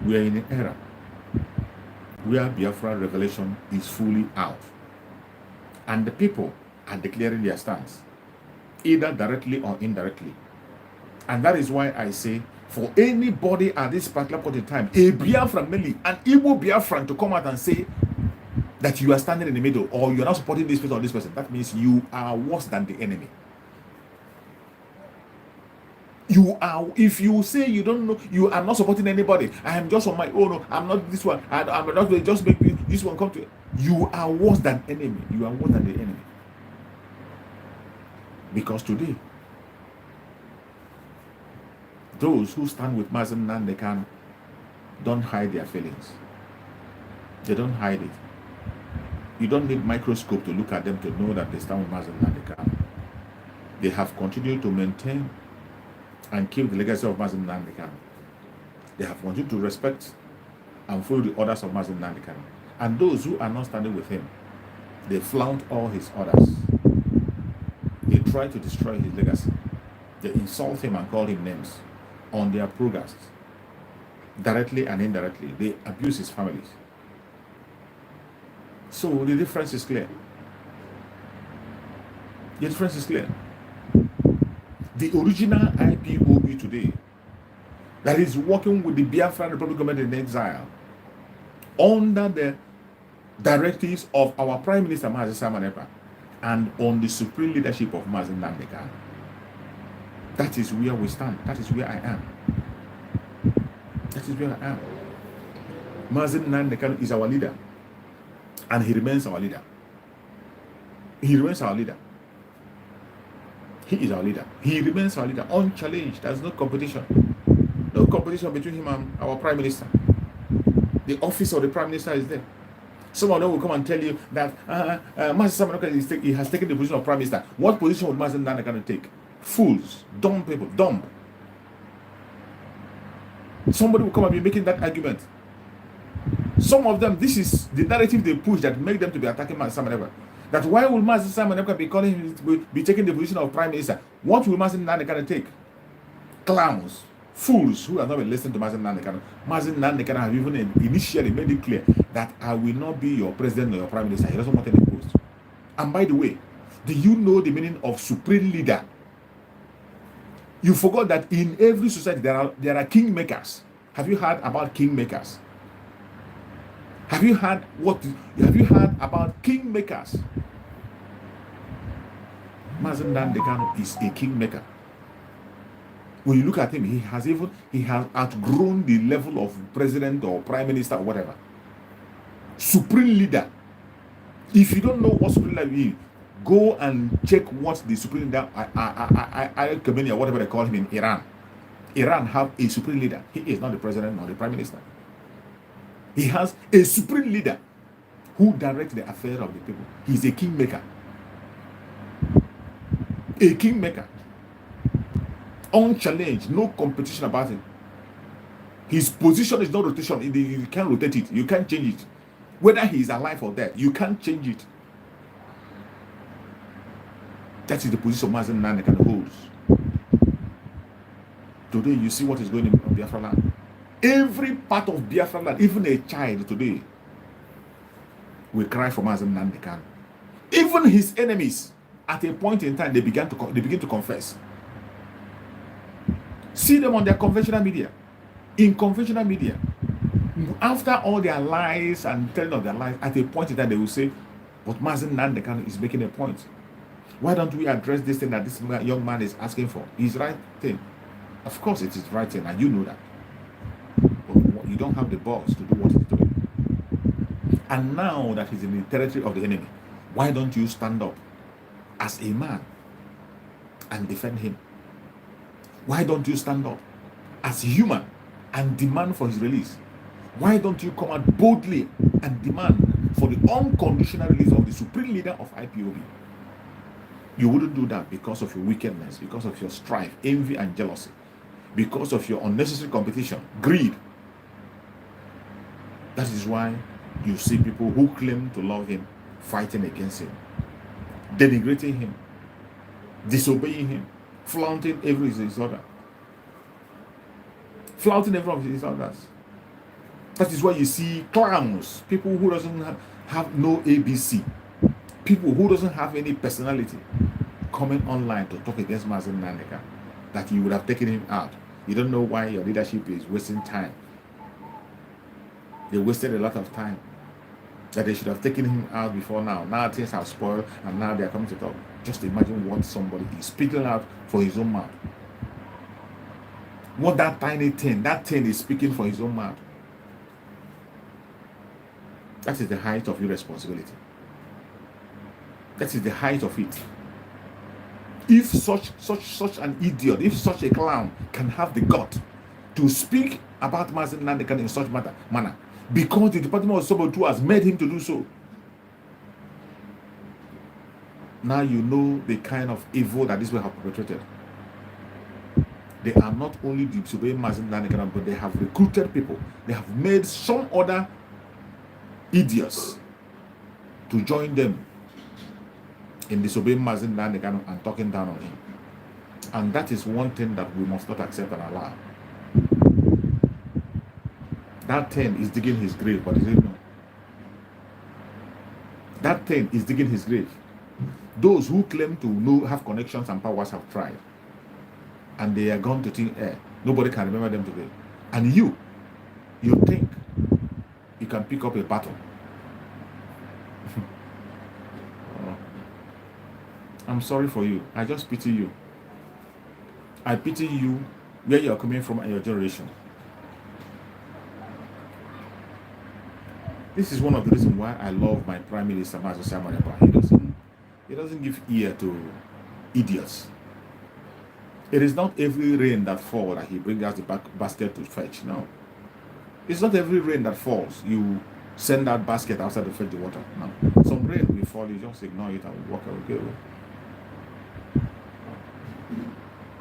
We are in an era where Biafra revelation is fully out. And the people are declaring their stance, either directly or indirectly. And that is why I say, for anybody at this particular point in time, a Biafran, mainly an Igbo Biafran, to come out and say that you are standing in the middle or you are not supporting this person or this person, that means you are worse than the enemy. You are, if you say you don't know, you are not supporting anybody, I am just on my own, I'm not this one, I'm not just make this one come to you, are worse than enemy. You are worse than the enemy. Because today, those who stand with Mazen Nandekan don't hide their feelings. They don't hide it. You don't need microscope to look at them to know that they stand with Mazen Nandekan. They have continued to maintain and keep the legacy of Mazen Nandekan. They have continued to respect and follow the orders of Mazen Nandekan. And those who are not standing with him, they flaunt all his orders. They try to destroy his legacy. They insult him and call him names on their progress, directly and indirectly. They abuse his families. So the difference is clear. The difference is clear. The original IPOB today that is working with the Biafran Republic government in exile under the directives of our Prime Minister Mazi Samanepa and on the supreme leadership of Mazen Nandekan. That is where we stand. That is where I am. That is where I am. Mazen Nandekan is our leader. And he remains our leader. He remains our leader. He is our leader. He remains our leader. Unchallenged. There's no competition. No competition between him and our Prime Minister. The office of the Prime Minister is there. Some of them will come and tell you that Mazen Nandekan he has taken the position of Prime Minister. What position would Mazen Nandekan take? Fools, dumb people, dumb. Somebody will come and be making that argument. Some of them, this is the narrative they push that make them to be attacking Mazen Nandekan. That why will Mazen Nandekan be calling him, be taking the position of Prime Minister? What will Mazen Nandekan take? Clowns, fools who have not been listening to Mazen Nandekan. Mazen Nandekan have even initially made it clear that I will not be your president or your Prime Minister. He doesn't want any post. And by the way, do you know the meaning of supreme leader? You forgot that in every society there are kingmakers. Have you heard about kingmakers? Have you heard about kingmakers? Mazen Nandekan is a kingmaker. When you look at him, he has outgrown the level of president or prime minister or whatever. Supreme leader. If you don't know what supreme leader is, go and check what the supreme leader, Khamenei or whatever they call him in Iran. Iran have a supreme leader. He is not the president or the prime minister. He has a supreme leader who directs the affair of the people. He's a kingmaker. A kingmaker. Unchallenged, no competition about him. His position is not rotation. You can't rotate it. You can't change it. Whether he is alive or dead, you can't change it. That is the position Mazen Nandekan holds. Today, you see what is going on Biafra land. Every part of Biafra land, even a child today, will cry for Mazen Nandekan. Even his enemies, at a point in time, they begin to confess. See them on their conventional media. In conventional media, after all their lies and telling of their lies, at a point in time, they will say, but Mazen Nandekan is making a point. Why don't we address this thing that this young man is asking for? He's right thing. Of course it is right thing, and you know that. But you don't have the balls to do what he's doing. And now that he's in the territory of the enemy, why don't you stand up as a man and defend him? Why don't you stand up as a human and demand for his release? Why don't you come out boldly and demand for the unconditional release of the supreme leader of IPOB? You wouldn't do that because of your wickedness, because of your strife, envy, and jealousy, because of your unnecessary competition, greed. That is why you see people who claim to love him fighting against him. denigrating him, disobeying him, flaunting every his order, flaunting every of his orders. That is why you see clowns, people who doesn't have no ABC, people who doesn't have any personality, coming online to talk against Mazen Nandeka, that you would have taken him out. You don't know why your leadership is wasting time. They wasted a lot of time. That they should have taken him out before now. Now things have spoiled and now they are coming to talk. Just imagine what somebody is speaking out for his own mouth. What that tiny thing is speaking for his own mouth. That is the height of irresponsibility. That is the height of it. If such an idiot, if such a clown can have the gut to speak about Mazen Nandekan in such manner, because the Department of Sobotu has made him to do so, now you know the kind of evil that this will have perpetrated. They are not only disobeying Mazen Nandekan, but they have recruited people. They have made some other idiots to join them in disobeying Mazen Nandekan and talking down on him. And that is one thing that we must not accept and allow. That thing is digging his grave, but he didn't know. That thing is digging his grave. Those who claim to have connections and powers have tried. And they are gone to thin air. Nobody can remember them today. And you think you can pick up a battle. I'm sorry for you. I just pity you. I pity you where you are coming from and your generation. This is one of the reasons why I love my Prime Minister, Master Simon Ekpa. He doesn't give ear to idiots. It is not every rain that falls that he brings out the basket to fetch. No. It's not every rain that falls you send that basket outside to fetch the water. No. Some rain will fall, you just ignore it and walk away.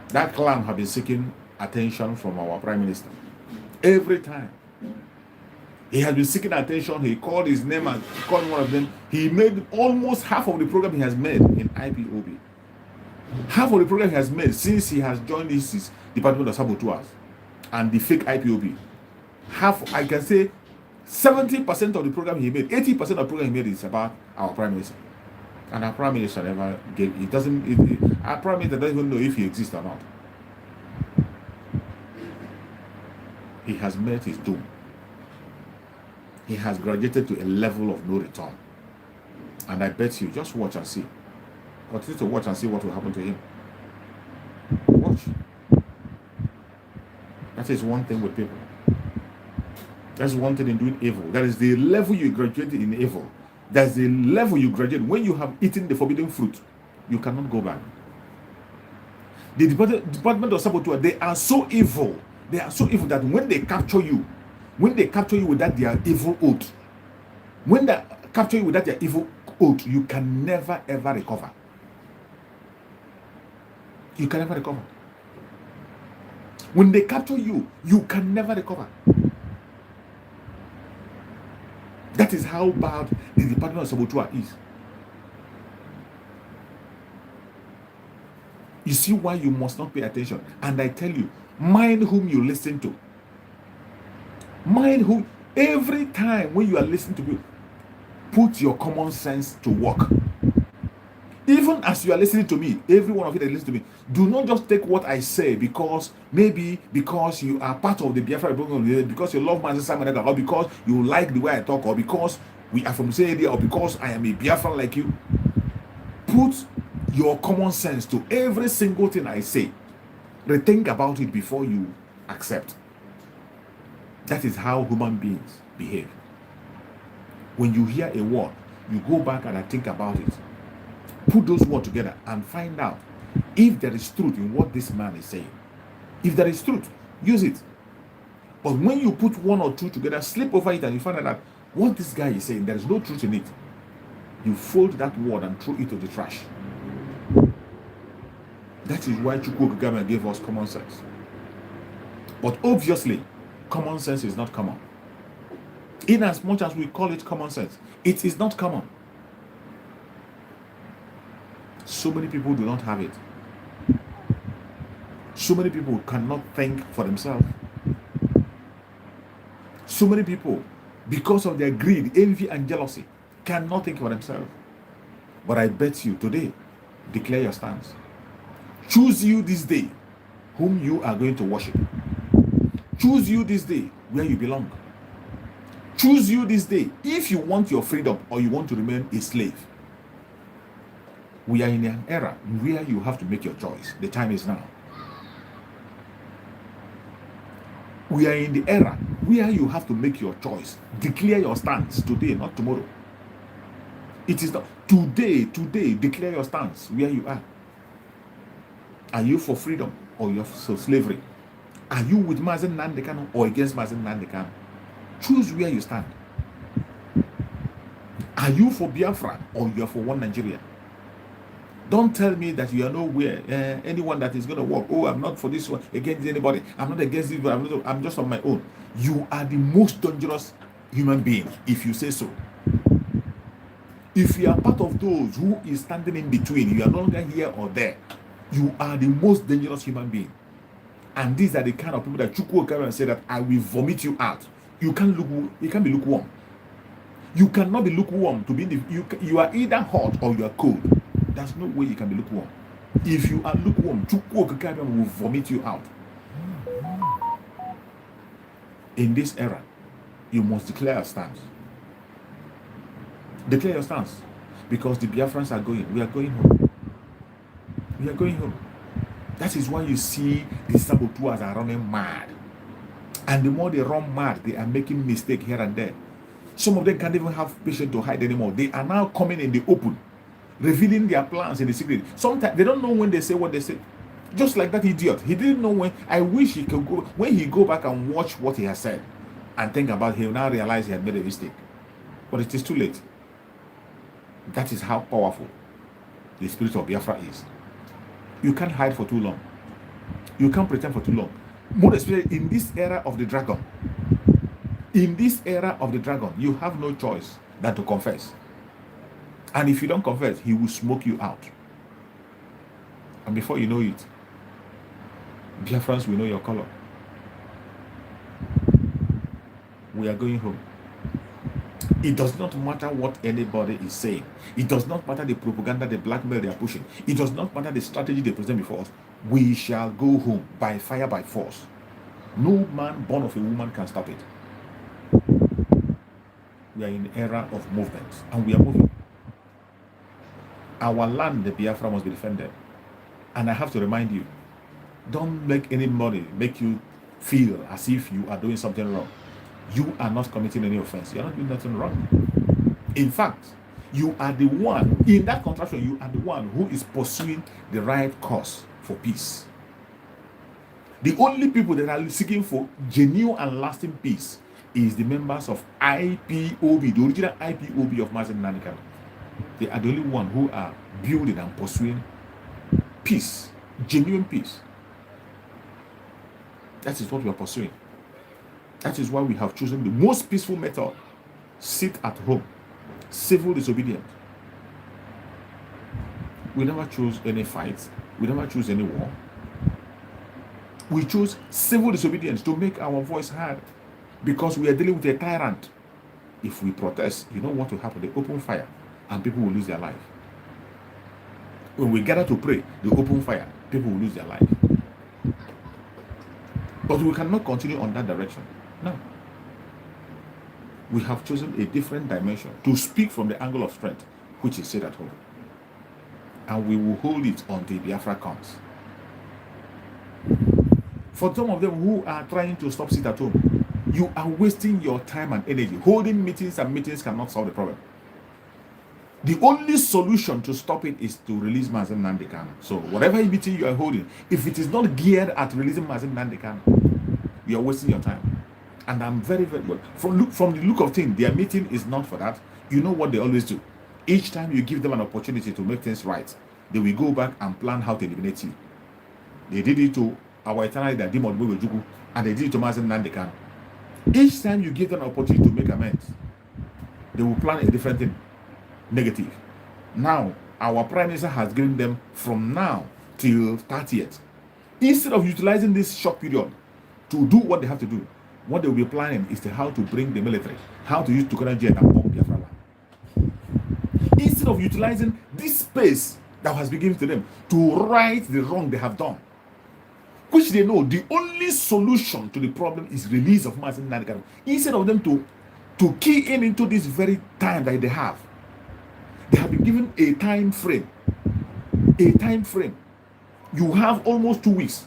That clown has been seeking attention from our Prime Minister. Every time. He has been seeking attention. He called his name and called one of them. He made almost half of the program he has made in IPOB. Half of the program he has made since he has joined this Department of Saboteurs and the fake IPOB. Half, I can say 70% of the program he made, 80% of the program he made is about our Prime Minister. And our Prime Minister never gave, our Prime Minister doesn't even know if he exists or not. He has met his doom. He has graduated to a level of no return. And I bet you, just watch and see. Continue to watch and see what will happen to him. Watch. That is one thing with people. That's one thing in doing evil. That is the level you graduated in evil. That's the level you graduate. When you have eaten the forbidden fruit, you cannot go back. The Department of Saboteur, they are so evil. They are so evil that when they capture you with that their evil oath, when they capture you with that their evil oath, you can never ever recover. You can never recover. When they capture you, you can never recover. That is how bad the Department of Saboteur is. You see why you must not pay attention. And I tell you, mind whom you listen to. Mind who, every time when you are listening to me, put your common sense to work. Even as you are listening to me, every one of you that listens to me, do not just take what I say because you are part of the Biafra, because you love Master Simon, or because you like the way I talk, or because we are from the same area, or because I am a Biafran like you. Put your common sense to every single thing I say. Rethink about it before you accept. That is how human beings behave. When you hear a word, you go back and think about it. Put those words together and find out if there is truth in what this man is saying. If there is truth, use it. But when you put one or two together, sleep over it, and you find out that what this guy is saying, there is no truth in it, you fold that word and throw it to the trash. That is why Chukwu Okigame gave us common sense. But obviously, common sense is not common. In as much as we call it common sense, it is not common. so many people do not have it. So many people cannot think for themselves. So many people, because of their greed, envy, and jealousy, cannot think for themselves. But I bet you today, declare your stance. Choose you this day whom you are going to worship. Choose you this day where you belong. Choose you this day if you want your freedom or you want to remain a slave. We are in an era where you have to make your choice. The time is now. We are in the era where you have to make your choice. Declare your stance today, not tomorrow. It is not today, declare your stance where you are. Are you for freedom or you are for slavery? Are you with Mazen Nnamdi Kanu or against Mazen Nnamdi Kanu? Choose where you stand. Are you for Biafra or you are for one Nigeria? Don't tell me that you are nowhere. Anyone that is going to walk, oh, I'm not for this one, against anybody. I'm not against this one. I'm just on my own. You are the most dangerous human being if you say so. If you are part of those who is standing in between, you are no longer here or there, you are the most dangerous human being. And these are the kind of people that Chukwu will come and say that I will vomit you out. You can't be lukewarm. You cannot be lukewarm to be in the, you are either hot or you are cold. There's no way you can be lukewarm. If you are lukewarm, Chukwu will vomit you out. In this era, you must declare a stance. Declare your stance. Because the Biafrans are going. We are going home. We are going home. That is why you see the saboteurs are running mad. And the more they run mad, they are making mistakes here and there. Some of them can't even have patience to hide anymore. They are now coming in the open, revealing their plans in the secret. Sometimes they don't know when they say what they say. Just like that idiot. He didn't know when. I wish he could go. When he go back and watch what he has said and think about it, he'll now realize he had made a mistake. But it is too late. That is how powerful the spirit of Biafra is. You can't hide for too long. You can't pretend for too long. More especially in this era of the dragon. In this era of the dragon, you have no choice than to confess. And if you don't confess, he will smoke you out. And before you know it, Biafrans will know your color. We are going home. It does not matter what anybody is saying. It does not matter the propaganda, the blackmail they are pushing. It does not matter the strategy they present before us. We shall go home by fire, by force. No man born of a woman can stop it. We are in an era of movement, and we are moving. Our land, the Biafra, must be defended. And I have to remind you, don't make anybody make you feel as if you are doing something wrong. You are not committing any offense. You are not doing nothing wrong. In fact, you are the one, in that contraction, you are the one who is pursuing the right cause for peace. The only people that are seeking for genuine and lasting peace is the members of IPOB, the original IPOB of Mazen Nnamdi Kanu. They are the only one who are building and pursuing peace, genuine peace. That is what we are pursuing. That is why we have chosen the most peaceful method. Sit at home. Civil disobedience. We never choose any fights. We never choose any war. We choose civil disobedience to make our voice heard because we are dealing with a tyrant. If we protest, you know what will happen? They open fire and people will lose their life. When we gather to pray, they open fire, people will lose their life. But we cannot continue on that direction. No. We have chosen a different dimension to speak from the angle of strength, which is sit at home. And we will hold it until Biafra comes. For some of them who are trying to stop sit at home, you are wasting your time and energy. Holding meetings and meetings cannot solve the problem. The only solution to stop it is to release Mazen Nnamdi Kanu. So whatever meeting you are holding, if it is not geared at releasing Mazen Nnamdi Kanu, you are wasting your time. And I'm very, very good. From the look of things, their meeting is not for that. You know what they always do. Each time you give them an opportunity to make things right, they will go back and plan how to eliminate you. They did it to our eternal that demon Jugu, and they did it to Mazen Nnamdi Kanu. Each time you give them an opportunity to make amends, they will plan a different thing, negative. Now, our Prime Minister has given them from now till 30th. Instead of utilizing this short period to do what they have to do, what they will be planning is how to bring the military, how to use Tukana jet and bomb Biafra land. Instead of utilizing this space that has been given to them to right the wrong they have done, which they know the only solution to the problem is release of Mazen Nandekano. Instead of them to key in into this very time that they have been given a time frame. A time frame. You have almost 2 weeks.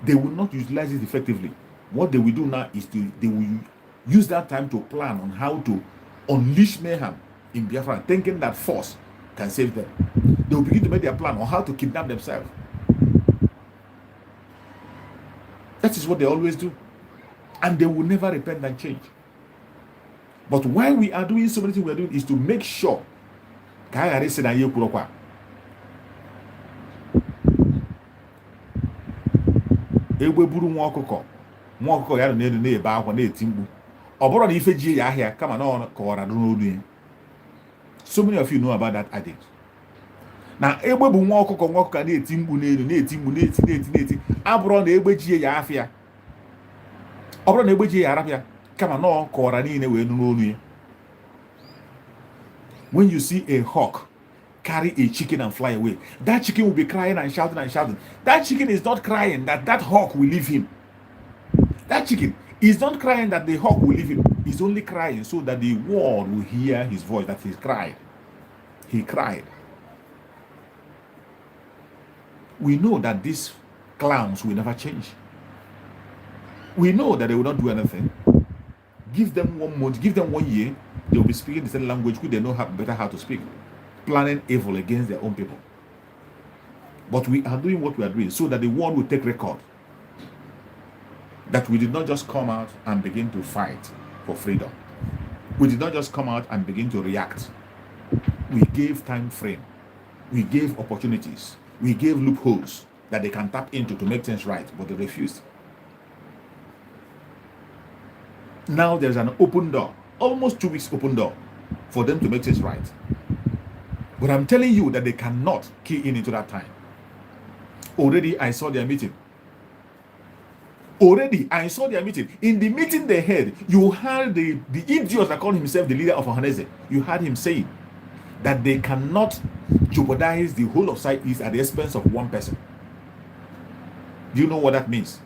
They will not utilize it effectively. What they will do now is they will use that time to plan on how to unleash mayhem in Biafra, thinking that force can save them. They will begin to make their plan on how to kidnap themselves. That is what they always do. And they will never repent and change. But why we are doing so many things we are doing is to make sure egbe buru nwa ọkụkọ ya na-edu na-ebe akwa na-eti mkpu ọ bụrụ na ife ji ya ahịa kama na ọ kọwara n'olu ya. So many of you know about that adage. Na egbe bụ nwa ọkụkọ na-eti mkpu n'elu na-eti mkpu na-eti abụrụ na egbe ji ya afịa ọ bụrụ na egbe ji ya arapịa kama na ọ kọwara niile wee n'olu ya. When you see a hawk carry a chicken and fly away, that chicken will be crying and shouting and shouting. That chicken is not crying that hawk will leave him. That chicken is not crying that the hawk will leave him. He's only crying so that the world will hear his voice, that he cried. He cried. We know that these clowns will never change. We know that they will not do anything. Give them 1 month, give them 1 year, they will be speaking the same language which they know better how to speak, planning evil against their own people. But we are doing what we are doing so that the world will take record that we did not just come out and begin to fight for freedom. We did not just come out and begin to react. We gave time frame. We gave opportunities. We gave loopholes that they can tap into to make things right, but they refused. Now there's an open door, almost 2 weeks open door for them to make things right. But I'm telling you that they cannot key in into that time. Already I saw their meeting. In the meeting they had, you heard the idiot that called himself the leader of Ohanese. You heard him saying that they cannot jeopardize the whole of Southeast at the expense of one person. Do you know what that means?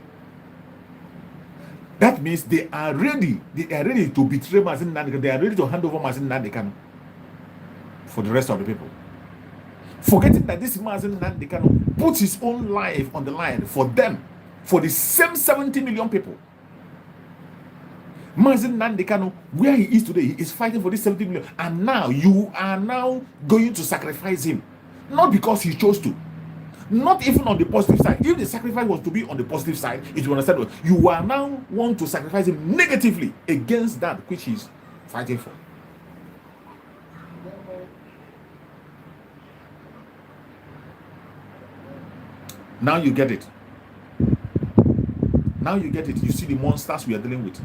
That means they are ready to betray Mazen Nandekano. They are ready to hand over Mazen Nandekano for the rest of the people. Forgetting that this Mazen Nandekano puts his own life on the line for them, for the same 70 million people. Mazen Nandekano, where he is today, he is fighting for this 70 million. And now you are now going to sacrifice him. Not because he chose to. Not even on the positive side. If the sacrifice was to be on the positive side, it will understand. You are now want to sacrifice him negatively against that which he's fighting for. Now you get it. Now you get it. You see the monsters we are dealing with.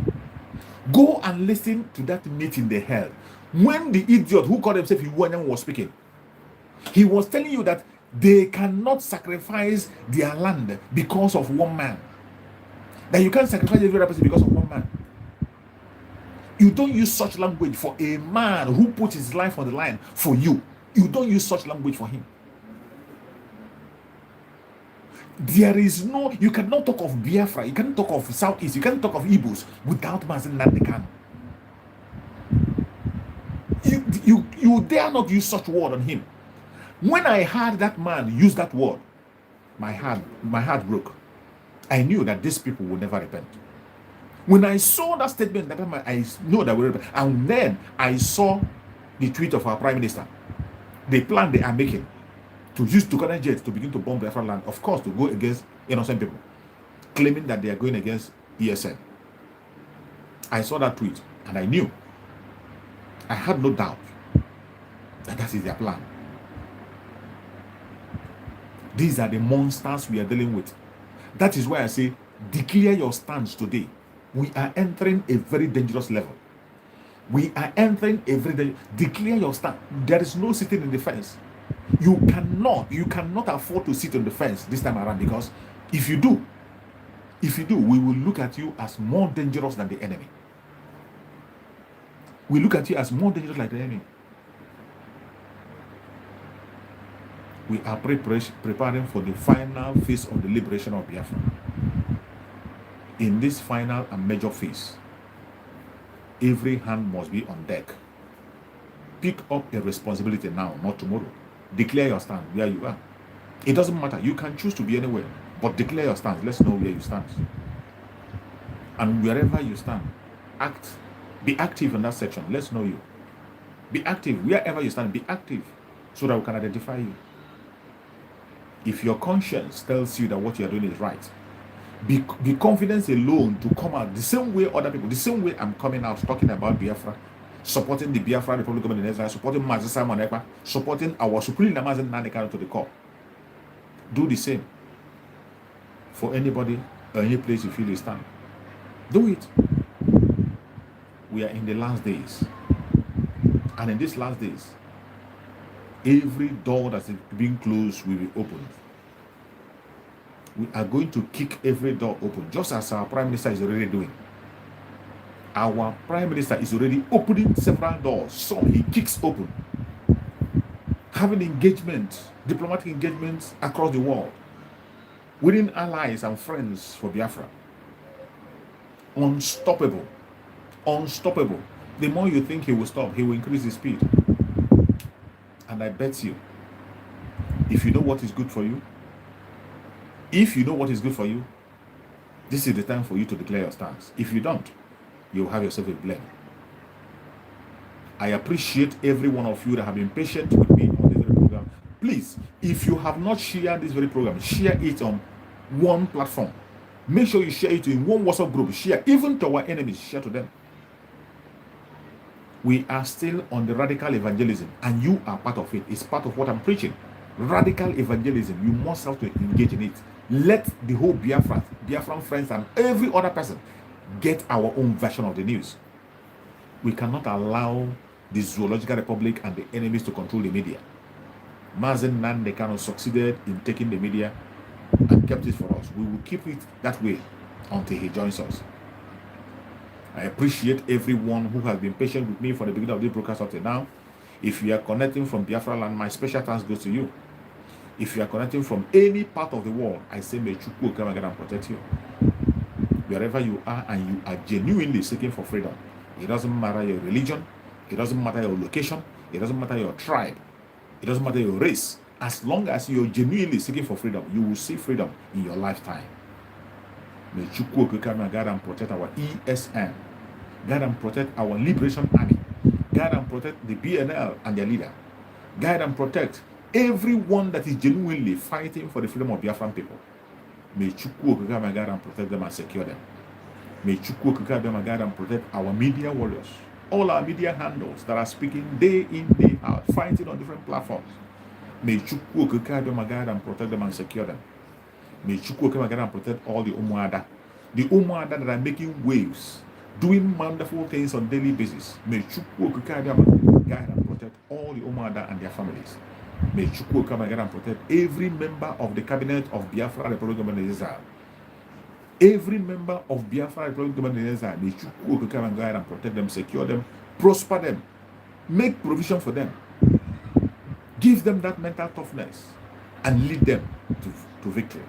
Go and listen to that meeting they held. When the idiot who called himself Iwanyan was speaking, he was telling you that they cannot sacrifice their land because of one man. That you can't sacrifice every other person because of one man. You don't use such language for a man who put his life on the line for you. You don't use such language for him. There is no, you cannot talk of Biafra, you cannot talk of Southeast, you cannot talk of Igbos without Mazen Nandekano. You dare not use such word on him. When I heard that man use that word, my heart broke. I knew that these people would never repent. When I saw that statement, I know that we repent. And then I saw the tweet of our Prime Minister, the plan they are making to use Tukana jets to begin to bomb Biafra land, of course, to go against innocent people, claiming that they are going against ESN. I saw that tweet and I knew, I had no doubt that is their plan. These are the monsters we are dealing with. That is why I say, declare your stance today. We are entering a very dangerous level. We are entering a very dangerous. Declare your stand. There is no sitting in the fence. You cannot afford to sit on the fence this time around, because if you do, we will look at you as more dangerous than the enemy. We look at you as more dangerous like the enemy. We are preparing for the final phase of the liberation of Biafra. In this final and major phase, every hand must be on deck. Pick up a responsibility now, not tomorrow. Declare your stand where you are. It doesn't matter. You can choose to be anywhere, but declare your stand. Let's know where you stand. And wherever you stand, be active in that section. Let's know you. Be active wherever you stand. Be active so that we can identify you. If your conscience tells you that what you are doing is right, be confident alone to come out the same way other people, the same way I'm coming out talking about Biafra, supporting the Biafra Republic of Nigeria, supporting Mazi Simon Ekpa, supporting our Supreme Namazen Nandekano to the core. Do the same for anybody or any place you feel you stand. Do it. We are in the last days, and in these last days, every door that is being closed will be opened. We are going to kick every door open, just as our Prime Minister is already doing. Our Prime Minister is already opening several doors. Some he kicks open. Having diplomatic engagements across the world, winning allies and friends for Biafra. Unstoppable. The more you think he will stop, he will increase his speed. And I bet you, if you know what is good for you, this is the time for you to declare your stance. If you don't, you'll have yourself a blame. I appreciate every one of you that have been patient with me on this very program. Please, if you have not shared this very program, share it on one platform. Make sure you share it in one WhatsApp group. Share, even to our enemies, share to them. We are still on the radical evangelism, and you are part of it. It's part of what I'm preaching. Radical evangelism. You must have to engage in it. Let the whole Biafran friends, and every other person get our own version of the news. We cannot allow the Zoological Republic and the enemies to control the media. Mazen Nandekano succeeded in taking the media and kept it for us. We will keep it that way until he joins us. I appreciate everyone who has been patient with me from the beginning of this broadcast up to now. If you are connecting from Biafra land, my special thanks goes to you. If you are connecting from any part of the world, I say may Chukwu come and protect you. Wherever you are and you are genuinely seeking for freedom, it doesn't matter your religion, it doesn't matter your location, it doesn't matter your tribe, it doesn't matter your race. As long as you're genuinely seeking for freedom, you will see freedom in your lifetime. May Chukwu come and protect our ESN. Guide and protect our Liberation Army. Guide and protect the BNL and their leader. Guide and protect everyone that is genuinely fighting for the freedom of Biafran people. May Chukwu come and guide and protect them and secure them. May Chukwu come and guide and protect our media warriors. All our media handles that are speaking day in, day out, fighting on different platforms. May Chukwu come and guide and protect them and secure them. May Chukwu come and guide and protect all the Umuada. The Umuada that are making waves, doing wonderful things on a daily basis. May Chukwu guide and protect all the Umuada and their families. May Chukwu come and protect every member of the cabinet of Biafra Republic of Nigeria. Every member of Biafra Republic of Nigeria. May Chukwu come and guide and protect them, secure them, prosper them, make provision for them, give them that mental toughness, and lead them to victory.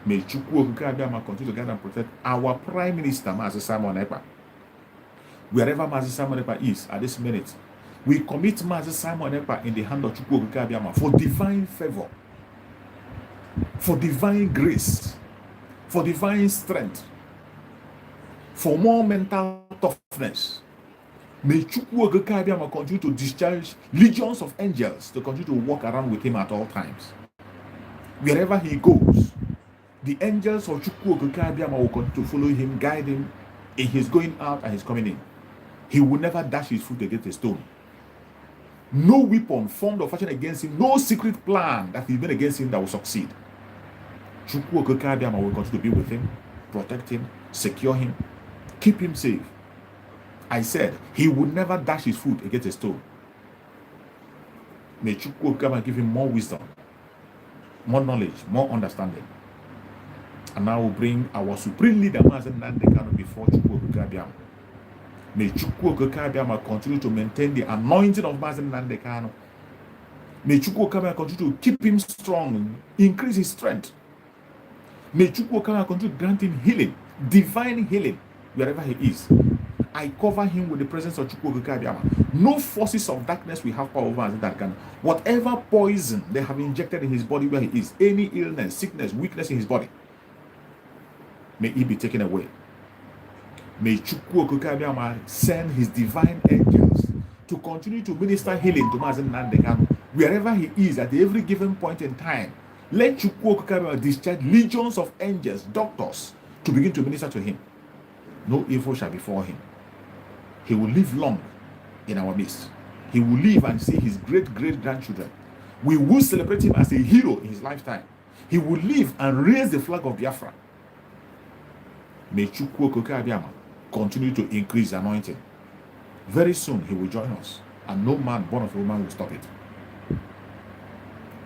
May Chukwu continue to guide and protect our Prime Minister, Mazi Simon Ekpa. Wherever Mazi Simon Ekpa is at this minute, we commit Mazi Simon Ekpa in the hand of Chukwu for divine favor, for divine grace, for divine strength, for more mental toughness. May Chukwu continue to discharge legions of angels to continue to walk around with him at all times. Wherever he goes, the angels of Chukwu will continue to follow him, guide him in his going out and his coming in. He will never dash his foot against a stone. No weapon formed or fashioned against him, no secret plan that is made against him that will succeed. Chukwu will continue to be with him, protect him, secure him, keep him safe. I said he would never dash his foot against a stone. May Chukwu Okikabiyama give him more wisdom, more knowledge, more understanding. And now we'll bring our supreme leader, Mazen Nandekano, before Chukwu Okikabiyama. May Chukwu Okikabiyama continue to maintain the anointing of Mazen Nandekano. May Chukwu Okikabiyama continue to keep him strong, increase his strength. May Chukwu Okikabiyama continue to grant him healing, divine healing, wherever he is. I cover him with the presence of Chukwu Okikabiyama. No forces of darkness will have power over Mazen Nandekano. Whatever poison they have injected in his body where he is, any illness, sickness, weakness in his body, may it be taken away. May Chukwu Okikabiyama send his divine angels to continue to minister healing to Mazen Nandekano wherever he is at every given point in time. Let Chukwu Okikabiyama discharge legions of angels, doctors, to begin to minister to him. No evil shall befall him. He will live long in our midst. He will live and see his great-great-grandchildren. We will celebrate him as a hero in his lifetime. He will live and raise the flag of Biafra. May Chukwu Okikabiyama continue to increase anointing. Very soon he will join us, and no man born of a woman will stop it.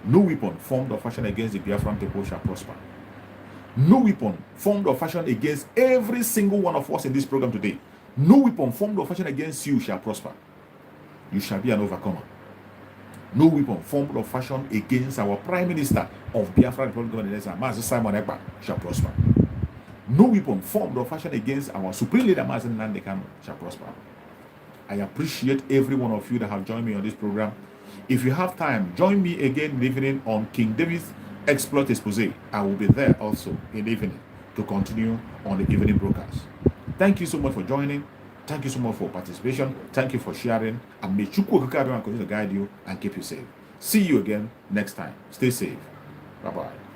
No weapon formed or fashioned against the Biafran people shall prosper. No weapon formed or fashioned against every single one of us in this program today. No weapon formed or fashioned against you shall prosper. You shall be an overcomer. No weapon formed or fashioned against our Prime Minister of Biafra Republic of Nigeria, Mazi Simon Ekpa, shall prosper. No weapon formed or fashioned against our Supreme Leader, Mazen Nandekano, shall prosper. I appreciate every one of you that have joined me on this program. If you have time, join me again in the evening on King David's Exploit Expose. I will be there also in the evening to continue on the evening broadcast. Thank you so much for joining. Thank you so much for participation. Thank you for sharing. And may Chukwu Okikabiyama continue to guide you and keep you safe. See you again next time. Stay safe. Bye-bye.